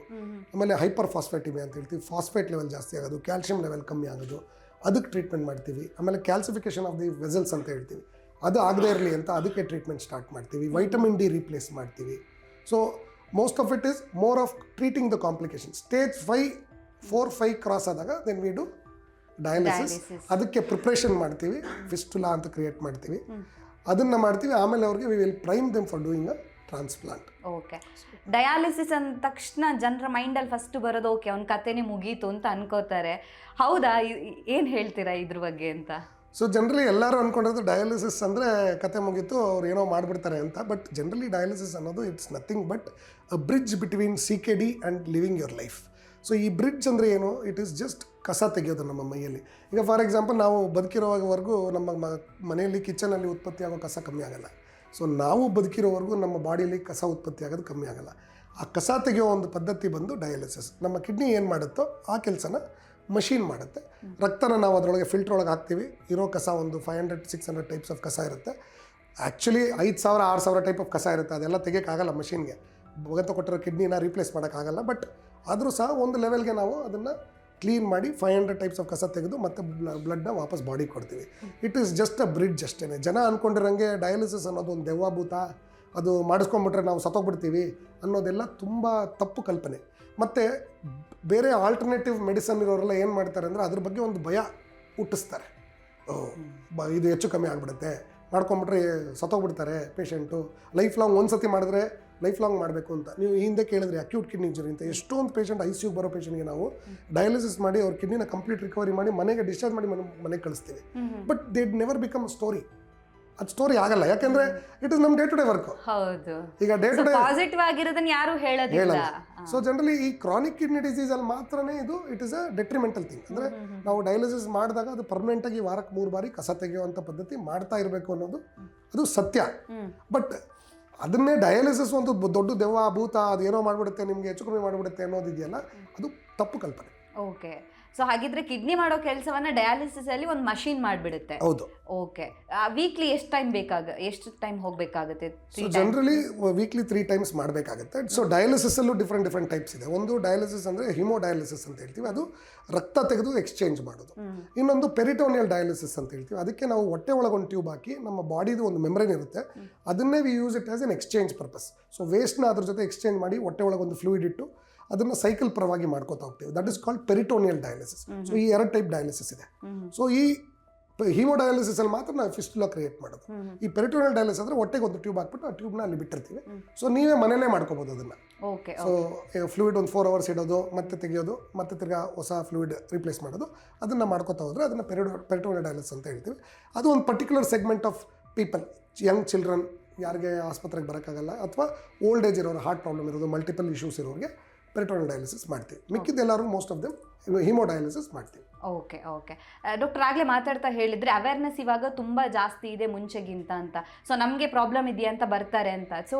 ಆಮೇಲೆ ಹೈಪರ್ ಫಾಸ್ಫೇಟಿಮಿಯಾ ಅಂತ ಹೇಳ್ತೀವಿ, ಫಾಸ್ಫೇಟ್ ಲೆವೆಲ್ ಜಾಸ್ತಿ ಆಗೋದು, ಕ್ಯಾಲ್ಶಿಯಂ ಲೆವೆಲ್ ಕಮ್ಮಿ ಆಗೋದು, ಅದಕ್ಕೆ ಟ್ರೀಟ್ಮೆಂಟ್ ಮಾಡ್ತೀವಿ. ಆಮೇಲೆ ಕ್ಯಾಲ್ಸಿಫಿಕೇಷನ್ ಆಫ್ ದಿ ವೆಸಲ್ಸ್ ಅಂತ ಹೇಳ್ತೀವಿ, ಅದು ಆಗದೇ ಇರಲಿ ಅಂತ ಅದಕ್ಕೆ ಟ್ರೀಟ್ಮೆಂಟ್ ಸ್ಟಾರ್ಟ್ ಮಾಡ್ತೀವಿ. ವೈಟಮಿನ್ ಡಿ ರೀಪ್ಲೇಸ್ ಮಾಡ್ತೀವಿ. So most of it is more of treating the complication. Stage 4-5 cross ಆದಾಗ ದೆನ್ ವಿ ಡು ಡಯಾಲಿಸಿಸ್. ಅದಕ್ಕೆ ಪ್ರಿಪ್ರೇಷನ್ ಮಾಡ್ತೀವಿ, ಫಿಸ್ಟುಲಾ ಅಂತ ಕ್ರಿಯೇಟ್ ಮಾಡ್ತೀವಿ, ಅದನ್ನು ಮಾಡ್ತೀವಿ. ಆಮೇಲೆ ಅವ್ರಿಗೆ we will prime them for doing a transplant. Okay, dialysis ಅಂದ ತಕ್ಷಣ ಜನರ ಮೈಂಡಲ್ಲಿ ಫಸ್ಟ್ ಬರೋದು ಓಕೆ ಅವ್ನ ಕತೆನೇ ಮುಗೀತು ಅಂತ ಅನ್ಕೋತಾರೆ. ಹೌದಾ, ಏನು ಹೇಳ್ತೀರಾ ಇದ್ರ ಬಗ್ಗೆ ಅಂತ? ಸೊ ಜನರಲಿ ಎಲ್ಲರೂ ಅಂದ್ಕೊಂಡಿರೋದು ಡಯಾಲಿಸಿಸ್ ಅಂದರೆ ಕತೆ ಮುಗೀತು, ಅವ್ರು ಏನೋ ಮಾಡಿಬಿಡ್ತಾರೆ ಅಂತ. ಬಟ್ ಜನರಲಿ ಡಯಾಲಿಸಿಸ್ ಅನ್ನೋದು it's nothing but a bridge between CKD and living your life. So ಈ ಬ್ರಿಡ್ಜ್ ಅಂದರೆ ಏನು? ಇಟ್ ಈಸ್ ಜಸ್ಟ್ ಕಸ ತೆಗೆಯೋದು ನಮ್ಮ ಮೈಯಲ್ಲಿ. ಈಗ ಫಾರ್ ಎಕ್ಸಾಂಪಲ್ ನಾವು ಬದುಕಿರೋವರೆಗೂ ನಮ್ಮ ಮನೆಯಲ್ಲಿ ಕಿಚನಲ್ಲಿ ಉತ್ಪತ್ತಿ ಆಗೋ ಕಸ ಕಮ್ಮಿ ಆಗೋಲ್ಲ. ಸೊ ನಾವು ಬದುಕಿರೋವರೆಗೂ ನಮ್ಮ ಬಾಡಿಯಲ್ಲಿ ಕಸ ಉತ್ಪತ್ತಿ ಆಗೋದು ಕಮ್ಮಿ ಆಗೋಲ್ಲ. ಆ ಕಸ ತೆಗೆಯೋ ಒಂದು ಪದ್ಧತಿ ಬಂದು ಡಯಾಲಿಸಿಸ್. ನಮ್ಮ ಕಿಡ್ನಿ ಏನು ಮಾಡುತ್ತೋ ಆ ಕೆಲಸನ ಮಷೀನ್ ಮಾಡುತ್ತೆ. ರಕ್ತನ ನಾವು ಅದರೊಳಗೆ ಫಿಲ್ಟ್ರ್ ಒಳಗೆ ಹಾಕ್ತೀವಿ. ಇರೋ ಕಸ ಒಂದು 500-600 ಟೈಪ್ಸ್ ಆಫ್ ಕಸ ಇರುತ್ತೆ. ಆ್ಯಕ್ಚುಲಿ 5,000-6,000 ಟೈಪ್ ಆಫ್ ಕಸ ಇರುತ್ತೆ. ಅದೆಲ್ಲ ತೆಗೆಯೋಕ್ಕಾಗಲ್ಲ ಮಷೀನ್ಗೆ. ಭಗವಂತ ಕೊಟ್ಟಿರೋ ಕಿಡ್ನಿನ ರೀಪ್ಲೇಸ್ ಮಾಡೋಕ್ಕಾಗಲ್ಲ. ಬಟ್ ಆದರೂ ಸಹ ಒಂದು ಲೆವೆಲ್ಗೆ ನಾವು ಅದನ್ನು ಕ್ಲೀನ್ ಮಾಡಿ 500 ಟೈಪ್ಸ್ ಆಫ್ ಕಸ ತೆಗೆದು ಮತ್ತೆ ಬ್ಲಡ್ನ ವಾಪಸ್ ಬಾಡಿಗೆ ಕೊಡ್ತೀವಿ. It is just a bridge ಅಷ್ಟೇ. ಜನ ಅಂದ್ಕೊಂಡಿರಂಗೆ ಡಯಾಲಿಸಿಸ್ ಅನ್ನೋದು ಒಂದು ದೆವ್ವಭೂತ, ಅದು ಮಾಡಿಸ್ಕೊಂಡ್ಬಿಟ್ರೆ ನಾವು ಸತ್ತೋಗ್ಬಿಡ್ತೀವಿ ಅನ್ನೋದೆಲ್ಲ ತುಂಬ ತಪ್ಪು ಕಲ್ಪನೆ. ಮತ್ತು ಬೇರೆ ಆಲ್ಟರ್ನೇಟಿವ್ ಮೆಡಿಸನ್ ಇರೋರೆಲ್ಲ ಏನು ಮಾಡ್ತಾರೆ ಅಂದರೆ ಅದ್ರ ಬಗ್ಗೆ ಒಂದು ಭಯ ಹುಟ್ಟಿಸ್ತಾರೆ. ಇದು ಹೆಚ್ಚು ಕಮ್ಮಿ ಆಗಿಬಿಡುತ್ತೆ, ಮಾಡ್ಕೊಂಬಿಟ್ರೆ ಸತ್ತೋಗ್ಬಿಡ್ತಾರೆ ಪೇಷಂಟು, ಲೈಫ್ ಲಾಂಗ್ ಒಂದು ಸತಿ ಮಾಡಿದ್ರೆ ಲೈಫ್ ಲಾಂಗ್ ಮಾಡಬೇಕು ಅಂತ. ನೀವು ಹಿಂದೆ ಕೇಳಿದ್ರೆ ಅಕ್ಯೂಟ್ ಕಿಡ್ನಿ ಇಂಜುರಿ ಅಂತ ಎಷ್ಟೊಂದು ಪೇಷಂಟ್ ICU ಬರೋ ಪೇಷಂಟ್ಗೆ ನಾವು ಡಯಾಲಿಸಿಸ್ ಮಾಡಿ ಅವ್ರ ಕಿಡ್ನಿನ ಕಂಪ್ಲೀಟ್ ರಿಕವರಿ ಮಾಡಿ ಮನೆಗೆ ಡಿಸ್ಚಾರ್ಜ್ ಮಾಡಿ ಮನೆಗೆ ಕಳಿಸ್ತೀವಿ. But they never become story. ಅದು ಸ್ಟೋರಿ ಆಗಲ್ಲ, ಯಾಕೆಂದ್ರೆ ಇಟ್ ಇಸ್ ನಮ್ಮ ಡೇ ಟು ಡೇ ವರ್ಕ್. ಹೌದು, ಈಗ ಡೇ ಟು ಡೇ ಪಾಸಿಟಿವ್ ಆಗಿರೋದನ್ನ ಯಾರು ಹೇಳೋದಿಲ್ಲ. ಸೊ ಜನರಲಿ ಈ ಕ್ರಾನಿಕ್ ಕಿಡ್ನಿ ಡಿಸೀಸ್ ಅಲ್ಲಿ ಮಾತ್ರನೇ ಇದು it is a detrimental thing. ಅಂದ್ರೆ ನಾವು ಡಯಾಲಿಸಿಸ್ ಮಾಡಿದಾಗ ಅದು ಪರ್ಮನೆಂಟ್ ಆಗಿ ವಾರಕ್ಕೆ 3 ಬಾರಿ ಕಸ ತೆಗೆಯುವಂಥ ಪದ್ಧತಿ ಮಾಡ್ತಾ ಇರಬೇಕು ಅನ್ನೋದು ಅದು ಸತ್ಯ. ಬಟ್ ಅದನ್ನೇ ಡಯಾಲಿಸಿಸ್ ಒಂದು ದೊಡ್ಡ ದೆವ್ವ ಭೂತ ಅದು ಏನೋ ಮಾಡಿಬಿಡುತ್ತೆ, ನಿಮಗೆ ಹೆಚ್ಚು ಕಮ್ಮಿ ಮಾಡಿಬಿಡುತ್ತೆ ಅನ್ನೋದಿದೆಯಲ್ಲ, ಅದು ತಪ್ಪು ಕಲ್ಪನೆ. ಓಕೆ, ಸೊ ಹಾಗಿದ್ರೆ ಕಿಡ್ನಿ ಮಾಡೋ ಕೆಲಸವನ್ನ ಡಯಾಲಿಸಿಸ್ ಅಲ್ಲಿ ಒಂದು ಮಷೀನ್ ಮಾಡಿಬಿಡುತ್ತೆ. ಹೌದು. ಓಕೆ, ವೀಕ್ಲಿ ಎಷ್ಟು ಟೈಮ್ ಹೋಗಬೇಕಾಗುತ್ತೆ? ಸೊ ಜನರಲಿ ವೀಕ್ಲಿ 3 ಟೈಮ್ಸ್ ಮಾಡಬೇಕಾಗುತ್ತೆ. ಸೊ ಡಯಾಲಿಸಿಸಲ್ಲೂ ಡಿಫ್ರೆಂಟ್ ಟೈಪ್ಸ್ ಇದೆ. ಒಂದು ಡಯಾಲಿಸಿಸ್ ಅಂದರೆ ಹಿಮೋಡಯಾಲಿಸಿಸ್ ಅಂತ ಹೇಳ್ತೀವಿ, ಅದು ರಕ್ತ ತೆಗೆದು ಎಕ್ಸ್ಚೇಂಜ್ ಮಾಡೋದು. ಇನ್ನೊಂದು ಪೆರಿಟೋನಿಯಲ್ ಡಯಾಲಿಸಿಸ್ ಅಂತ ಹೇಳ್ತೀವಿ, ಅದಕ್ಕೆ ನಾವು ಹೊಟ್ಟೆ ಒಳಗೊಂದು ಟ್ಯೂಬ್ ಹಾಕಿ ನಮ್ಮ ಬಾಡಿದು ಒಂದು ಮೆಮ್ರೇನ್ ಇರುತ್ತೆ, ಅದನ್ನೇ we use it as an exchange purpose. So ವೇಸ್ಟ್ನ ಅದ್ರ ಜೊತೆ ಎಕ್ಸ್ಚೇಂಜ್ ಮಾಡಿ ಹೊಟ್ಟೆ ಒಳಗೊಂದು ಫ್ಲೂಯಿಡ್ ಇಟ್ಟು ಅದನ್ನು ಸೈಕಲ್ ಪರವಾಗಿ ಮಾಡ್ಕೋತಾ ಹೋಗ್ತೀವಿ. That is called peritoneal dialysis. So ಈ 2 ಟೈಪ್ ಡಯಾಲಿಸಿಸ್ ಇದೆ. ಸೊ ಈ ಹಿಮೋಡಯಾಲಿಸಿಸ್ ಅಲ್ಲಿ ಮಾತ್ರ ನಾವು ಫಿಸ್ಟುಲಾ ಕ್ರಿಯೇಟ್ ಮಾಡೋದು. ಈ ಪೆರಿಟೋನಿಯಲ್ ಡಯಾಲಿಸಿಸ್ ಅಂದರೆ ಹೊಟ್ಟೆಗೆ ಒಂದು ಟ್ಯೂಬ್ ಹಾಕ್ಬಿಟ್ಟು ಆ ಟ್ಯೂಬ್ನ ಅಲ್ಲಿ ಬಿಟ್ಟಿರ್ತೀವಿ. ಸೊ ನೀವೇ ಮನೇಲೇ ಮಾಡ್ಕೋಬೋದು ಅದನ್ನು. ಸೊ ಫ್ಲೂಯಿಡ್ ಒಂದು 4 ಅವರ್ಸ್ ಇಡೋದು, ಮತ್ತೆ ತೆಗೆಯೋದು, ಮತ್ತೆ ತಿರ್ಗಾ ಹೊಸ ಫ್ಲೂಯಿಡ್ ರಿಪ್ಲೇಸ್ ಮಾಡೋದು, ಅದನ್ನು ಮಾಡ್ಕೋತಾ ಹೋದರೆ ಅದನ್ನು ಪೆರಿಟೋನಿಯಲ್ ಡಯಾಲಿಸಿಸ್ ಅಂತ ಹೇಳ್ತೀವಿ. ಅದು ಒಂದು particular segment of people, Young children, ಯಾರಿಗೆ ಆಸ್ಪತ್ರೆಗೆ ಬರೋಕ್ಕಾಗಲ್ಲ, ಅಥವಾ ಓಲ್ಡ್ ಏಜ್ ಇರೋರು, ಹಾರ್ಟ್ ಪ್ರಾಬ್ಲಮ್ ಇರೋದು, ಮಲ್ಟಿಪಲ್ ಇಶ್ಯೂಸ್ ಇರೋರಿಗೆ ಪೆರಿಟೋನಿಯಲ್ ಡಯಾಲಿಸಿಸ್ ಮಾಡ್ತೀವಿ. ಮಿಕ್ಕಿದ್ದೆಲ್ಲರೂ ಮೋಸ್ಟ್ ಆಫ್ ದೆಮ್ ಹಿಮೋಡಯಾಲಿಸಿಸ್ ಮಾಡ್ತೀವಿ. ಓಕೆ ಡಾಕ್ಟರ್, ಆಗಲೇ ಮಾತಾಡ್ತಾ ಹೇಳಿದ್ರೆ ಅವೇರ್ನೆಸ್ ಇವಾಗ ತುಂಬ ಜಾಸ್ತಿ ಇದೆ ಮುಂಚೆಗಿಂತ ಅಂತ. ಸೊ ನಮಗೆ ಪ್ರಾಬ್ಲಮ್ ಇದೆಯಾ ಅಂತ ಬರ್ತಾರೆ ಅಂತ. ಸೊ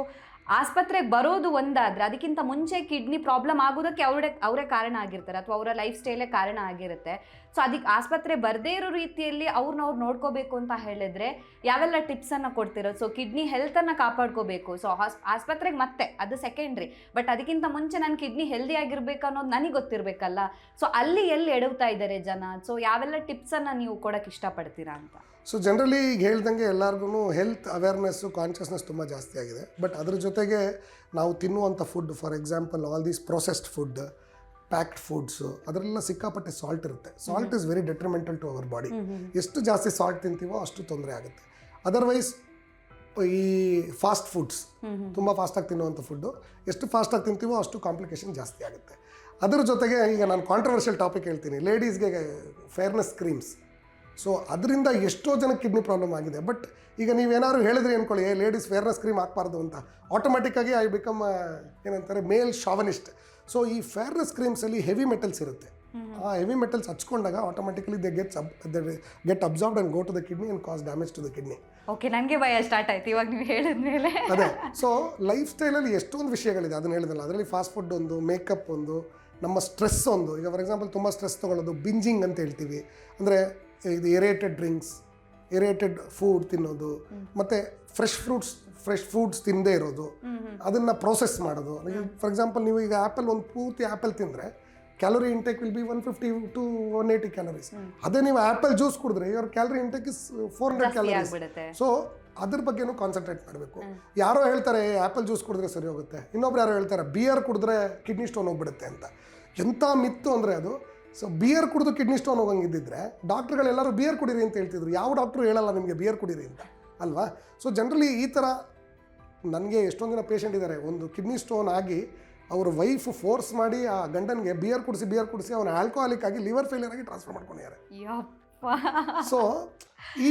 ಆಸ್ಪತ್ರೆಗೆ ಬರೋದು ಒಂದಾದರೆ ಅದಕ್ಕಿಂತ ಮುಂಚೆ ಕಿಡ್ನಿ ಪ್ರಾಬ್ಲಮ್ ಆಗೋದಕ್ಕೆ ಅವರೇ ಕಾರಣ ಆಗಿರ್ತಾರೆ, ಅಥವಾ ಅವರ ಲೈಫ್ ಸ್ಟೈಲೇ ಕಾರಣ ಆಗಿರುತ್ತೆ. ಸೊ ಅದಕ್ಕೆ ಆಸ್ಪತ್ರೆ ಬರದೇ ಇರೋ ರೀತಿಯಲ್ಲಿ ಅವ್ರು ನೋಡ್ಕೋಬೇಕು ಅಂತ ಹೇಳಿದ್ರೆ ಯಾವೆಲ್ಲ ಟಿಪ್ಸನ್ನು ಕೊಡ್ತಿರೋ? ಸೊ ಕಿಡ್ನಿ ಹೆಲ್ತನ್ನು ಕಾಪಾಡ್ಕೋಬೇಕು. ಸೊ ಆಸ್ಪತ್ರೆಗೆ ಮತ್ತೆ ಅದು ಸೆಕೆಂಡ್ರಿ, ಬಟ್ ಅದಕ್ಕಿಂತ ಮುಂಚೆ ನನ್ನ ಕಿಡ್ನಿ ಹೆಲ್ದಿ ಆಗಿರ್ಬೇಕು ಅನ್ನೋದು ನನಗೆ ಗೊತ್ತಿರಬೇಕಲ್ಲ. ಸೊ ಅಲ್ಲಿ ಎಲ್ಲಿ ಎಡವ್ತಾ ಇದ್ದಾರೆ ಜನ? ಸೊ ಯಾವೆಲ್ಲ ಟಿಪ್ಸನ್ನು ನೀವು ಕೊಡೋಕ್ಕೆ ಇಷ್ಟಪಡ್ತೀರಾ ಅಂತ? ಸೊ ಜನರಲಿ ಈಗ ಹೇಳ್ದಂಗೆ ಎಲ್ಲರಿಗೂ ಹೆಲ್ತ್ ಅವೇರ್ನೆಸ್ಸು, ಕಾನ್ಷಿಯಸ್ನೆಸ್ ತುಂಬ ಜಾಸ್ತಿ ಆಗಿದೆ. ಬಟ್ ಅದ್ರ ಜೊತೆಗೆ ನಾವು ತಿನ್ನುವಂಥ food, for example all these processed food, packed foods, ಅದರಲ್ಲ ಸಿಕ್ಕಾಪಟ್ಟೆ ಸಾಲ್ಟ್ ಇರುತ್ತೆ. Salt is very detrimental to our body. ಎಷ್ಟು ಜಾಸ್ತಿ ಸಾಲ್ಟ್ ತಿಂತೀವೋ ಅಷ್ಟು ತೊಂದರೆ ಆಗುತ್ತೆ. ಅದರ್ವೈಸ್ ಈ ಫಾಸ್ಟ್ ಫುಡ್ಸ್, ತುಂಬ ಫಾಸ್ಟಾಗಿ ತಿನ್ನುವಂಥ ಫುಡ್ಡು, ಎಷ್ಟು ಫಾಸ್ಟಾಗಿ ತಿಂತೀವೋ ಅಷ್ಟು ಕಾಂಪ್ಲಿಕೇಶನ್ ಜಾಸ್ತಿ ಆಗುತ್ತೆ. ಅದರ ಜೊತೆಗೆ ಈಗ ನಾನು ಕಾಂಟ್ರವರ್ಷಿಯಲ್ ಟಾಪಿಕ್ ಹೇಳ್ತೀನಿ, ಲೇಡೀಸ್ಗೆ ಫೇರ್ನೆಸ್ ಕ್ರೀಮ್ಸ್. ಸೊ ಅದರಿಂದ ಎಷ್ಟೋ ಜನಕ್ಕೆ ಕಿಡ್ನಿ ಪ್ರಾಬ್ಲಮ್ ಆಗಿದೆ. ಬಟ್ ಈಗ ನೀವೇನಾದ್ರು ಹೇಳಿದ್ರಿ ಅಂದ್ಕೊಳ್ಳಿ, ಲೇಡೀಸ್ ಫೇರ್ನೆಸ್ ಕ್ರೀಮ್ ಹಾಕ್ಬಾರ್ದು ಅಂತ, ಆಟೋಮೆಟಿಕ್ಕಾಗಿ ಐ ಬಿಕಮ್ ಏನಂತಾರೆ ಮೇಲ್ ಶಾವನಿಸ್ಟ್. ಸೊ ಈ ಫೇರ್ನೆಸ್ ಕ್ರೀಮ್ಸಲ್ಲಿ ಹೆವಿ ಮೆಟಲ್ಸ್ ಇರುತ್ತೆ. ಆ ಹೆವಿ ಮೆಟಲ್ಸ್ ಹಚ್ಕೊಂಡಾಗ automatically they get absorbed and go to the kidney and cause damage to the kidney. Okay, ನನಗೆ ಭಯ ಸ್ಟಾರ್ಟ್ ಆಯ್ತು ಇವಾಗ ನೀವು ಹೇಳಿದ್ಮೇಲೆ. ಅದೇ, ಸೊ ಲೈಫ್ ಸ್ಟೈಲಲ್ಲಿ ಎಷ್ಟೊಂದು ವಿಷಯಗಳಿದೆ, ಅದನ್ನು ಹೇಳಿದ್ನಲ್ಲ. ಅದರಲ್ಲಿ ಫಾಸ್ಟ್ ಫುಡ್ ಒಂದು, ಮೇಕಪ್ ಒಂದು, ನಮ್ಮ ಸ್ಟ್ರೆಸ್ ಒಂದು. ಈಗ ಫಾರ್ ಎಕ್ಸಾಂಪಲ್ ತುಂಬ ಸ್ಟ್ರೆಸ್ ತೊಗೊಳ್ಳೋದು, ಬಿಂಜಿಂಗ್ ಅಂತ ಹೇಳ್ತೀವಿ. ಅಂದರೆ ಇದು ಏರೇಟೆಡ್ ಡ್ರಿಂಕ್ಸ್, ಏರೇಟೆಡ್ ಫುಡ್ ತಿನ್ನೋದು, ಮತ್ತು ಫ್ರೆಶ್ ಫ್ರೂಟ್ಸ್ ತಿನ್ನದೇ ಇರೋದು, ಅದನ್ನು ಪ್ರೋಸೆಸ್ ಮಾಡೋದು. ಫಾರ್ ಎಕ್ಸಾಂಪಲ್ ನೀವು ಈಗ ಒಂದು ಪೂರ್ತಿ ಆ್ಯಪಲ್ ತಿಂದರೆ calorie intake will be 150 to 180 calories. ಅದೇ ನೀವು ಆ್ಯಪಲ್ ಜ್ಯೂಸ್ ಕುಡಿದ್ರೆ your calorie intake is 400 calories. So ಅದ್ರ ಬಗ್ಗೆನೂ ಕಾನ್ಸಂಟ್ರೇಟ್ ಮಾಡಬೇಕು. ಯಾರೋ ಹೇಳ್ತಾರೆ ಆ್ಯಪಲ್ ಜ್ಯೂಸ್ ಕುಡಿದ್ರೆ ಸರಿ ಹೋಗುತ್ತೆ, ಇನ್ನೊಬ್ರು ಯಾರೋ ಹೇಳ್ತಾರೆ ಬಿಯರ್ ಕುಡಿದ್ರೆ ಕಿಡ್ನಿ ಸ್ಟೋನ್ ಹೋಗ್ಬಿಡುತ್ತೆ ಅಂತ. ಎಂಥ ಮಿತ್ತು ಅಂದರೆ ಅದು. ಸೊ ಬಿಯರ್ ಕುಡಿದು ಕಿಡ್ನಿ ಸ್ಟೋನ್ ಹೋಗಂಗಿದ್ದಿದ್ರೆ ಡಾಕ್ಟ್ರುಗಳೆಲ್ಲರೂ ಬಿಯರ್ ಕುಡೀರಿ ಅಂತ ಹೇಳ್ತಿದ್ರು. ಯಾವ ಡಾಕ್ಟ್ರು ಹೇಳಲ್ಲ ನಿಮಗೆ ಬಿಯರ್ ಕುಡೀರಿ ಅಂತ, ಅಲ್ವಾ? ಸೊ ಜನರಲಿ ಈ ಥರ ನನಗೆ ಎಷ್ಟೊಂದು ಜನ ಪೇಷಂಟ್ ಇದ್ದಾರೆ, ಒಂದು ಕಿಡ್ನಿ ಸ್ಟೋನ್ ಆಗಿ ಅವ್ರ ವೈಫ್ ಫೋರ್ಸ್ ಮಾಡಿ ಆ ಗಂಡನಿಗೆ ಬಿಯರ್ ಕುಡಿಸಿ ಅವನ ಆಲ್ಕೋಹಾಲಿಕ್ ಆಗಿ ಲಿವರ್ ಫೇಲಿಯರ್ ಆಗಿ ಟ್ರಾನ್ಸ್ಫರ್ ಮಾಡ್ಕೊಂಡಿದ್ದಾರೆ. ಸೊ ಈ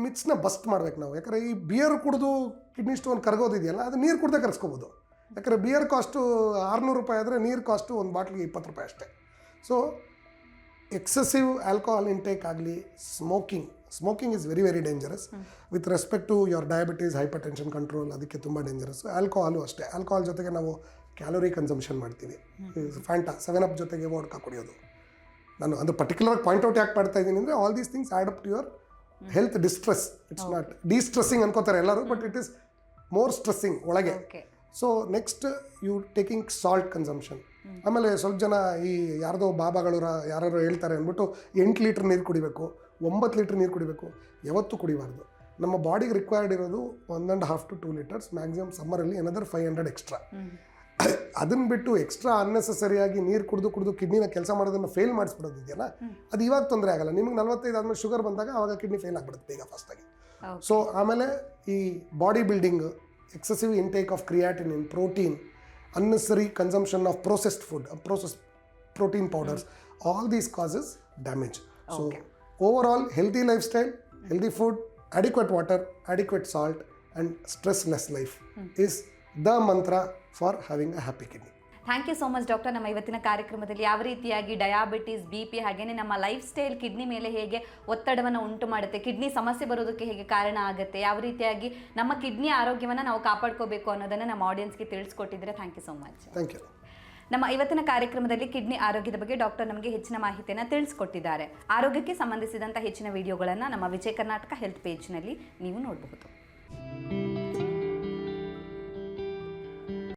ಮಿತ್ಸ್ನ ಬಸ್ಟ್ ಮಾಡ್ಬೇಕು ನಾವು. ಯಾಕಂದರೆ ಈ ಬಿಯರ್ ಕುಡಿದು ಕಿಡ್ನಿ ಸ್ಟೋನ್ ಕರಗೋದಿದೆಯಲ್ಲ, ಅದು ನೀರು ಕುಡ್ದೇ ಕರೆಸ್ಕೋಬೋದು. ಯಾಕಂದರೆ ಬಿಯರ್ ಕಾಸ್ಟು 600 ರೂಪಾಯಿ ಆದರೆ ನೀರು ಕಾಸ್ಟು ಒಂದು ಬಾಟ್ಲಿಗೆ 20 ರೂಪಾಯಿ ಅಷ್ಟೇ. ಸೊ ಎಕ್ಸೆಸಿವ್ ಆಲ್ಕೋಹಾಲ್ ಇಂಟೇಕ್ ಆಗಲಿ, smoking is very very dangerous with respect to your diabetes, hypertension control, ಅದಕ್ಕೆ ತುಂಬ ಡೇಂಜರಸ್. ಆಲ್ಕೋಹಾಲು ಅಷ್ಟೇ. ಆಲ್ಕೋಹಾಲ್ ಜೊತೆಗೆ ನಾವು ಕ್ಯಾಲೋರಿ ಕನ್ಸಂಪ್ಷನ್ ಮಾಡ್ತೀವಿ. ಫ್ಯಾಂಟಾ 7 ಜೊತೆಗೆ ವೋಡ್ಕಾ ಕುಡಿಯೋದು. ನಾನು ಅದು ಪರ್ಟಿಕ್ಯುಲರ್ ಪಾಯಿಂಟ್ ಔಟ್ ಯಾಕೆ ಮಾಡ್ತಾ ಇದ್ದೀನಿ ಅಂದರೆ all these things add up to your health distress. It's not distressing ಅನ್ಕೋತಾರೆ ಎಲ್ಲರೂ, but it is more stressing ಒಳಗೆ. So next you taking salt consumption. ಆಮೇಲೆ ಸ್ವಲ್ಪ ಜನ ಈ ಯಾರ್ದೋ ಬಾಬಾಗಳು ಯಾರು ಹೇಳ್ತಾರೆ ಅಂದ್ಬಿಟ್ಟು 8 ಲೀಟ್ರ್ ನೀರು ಕುಡಿಬೇಕು, 9 ಲೀಟ್ರ್ ನೀರು ಕುಡಿಬೇಕು. ಯಾವತ್ತೂ ಕುಡಿಬಾರ್ದು. ನಮ್ಮ ಬಾಡಿಗೆ ರಿಕ್ವೈರ್ಡ್ ಇರೋದು 1.5 to 2 ಲೀಟರ್ಸ್, ಮ್ಯಾಕ್ಸಿಮಮ್ ಸಮ್ಮರಲ್ಲಿ ಏನದರ್ 500 ಎಕ್ಸ್ಟ್ರಾ. ಅದನ್ನು ಬಿಟ್ಟು ಎಕ್ಸ್ಟ್ರಾ ಅನ್ನೆಸೆಸರಿಯಾಗಿ ನೀರು ಕುಡಿದು ಕಿಡ್ನಿನ ಕೆಲಸ ಮಾಡೋದನ್ನು ಫೇಲ್ ಮಾಡಿಸ್ಬಿಡೋದಿದೆಯಲ್ಲ, ಅದು ಇವಾಗ ತೊಂದರೆ ಆಗಲ್ಲ. ನಿಮಗೆ 45 ಆದಮೇಲೆ ಶುಗರ್ ಬಂದಾಗ ಆವಾಗ ಕಿಡ್ನಿ ಫೇಲ್ ಆಗಿಬಿಡುತ್ತೆ ಬೇಗ ಫಾಸ್ಟಾಗಿ. ಸೊ ಆಮೇಲೆ ಈ body building, excessive intake of creatinine, protein, unnecessary consumption of processed food, processed protein powders, all these causes damage. So overall, healthy lifestyle, healthy food, adequate water, adequate salt and stressless life is the mantra for having a happy kidney. Thank you so much doctor. ನಮ್ಮ ಇವತ್ತಿನ ಕಾರ್ಯಕ್ರಮದಲ್ಲಿ ಯಾವ ರೀತಿಯಾಗಿ diabetes, BP ಹಾಗೆಯೇ ನಮ್ಮ life style kidney ಮೇಲೆ ಹೇಗೆ ಒತ್ತಡವನ್ನು ಉಂಟು ಮಾಡುತ್ತೆ, ಕಿಡ್ನಿ ಸಮಸ್ಯೆ ಬರೋದಕ್ಕೆ ಹೇಗೆ ಕಾರಣ ಆಗುತ್ತೆ, ಯಾವ ರೀತಿಯಾಗಿ ನಮ್ಮ ಕಿಡ್ನಿ ಆರೋಗ್ಯವನ್ನು ನಾವು ಕಾಪಾಡ್ಕೋಬೇಕು ಅನ್ನೋದನ್ನು ನಮ್ಮ ಆಡಿಯನ್ಸ್ಗೆ ತಿಳಿಸ್ಕೊಟ್ಟಿದ್ರೆ thank you so much. Thank you. ನಮ್ಮ ಇವತ್ತಿನ ಕಾರ್ಯಕ್ರಮದಲ್ಲಿ ಕಿಡ್ನಿ ಆರೋಗ್ಯದ ಬಗ್ಗೆ ಡಾಕ್ಟರ್ ನಮಗೆ ಹೆಚ್ಚಿನ ಮಾಹಿತಿಯನ್ನು ತಿಳಿಸ್ಕೊಟ್ಟಿದ್ದಾರೆ. ಆರೋಗ್ಯಕ್ಕೆ ಸಂಬಂಧಿಸಿದಂಥ ಹೆಚ್ಚಿನ ವಿಡಿಯೋಗಳನ್ನು ನಮ್ಮ ವಿಜಯ ಕರ್ನಾಟಕ ಹೆಲ್ತ್ ಪೇಜ್ನಲ್ಲಿ ನೀವು ನೋಡಬಹುದು.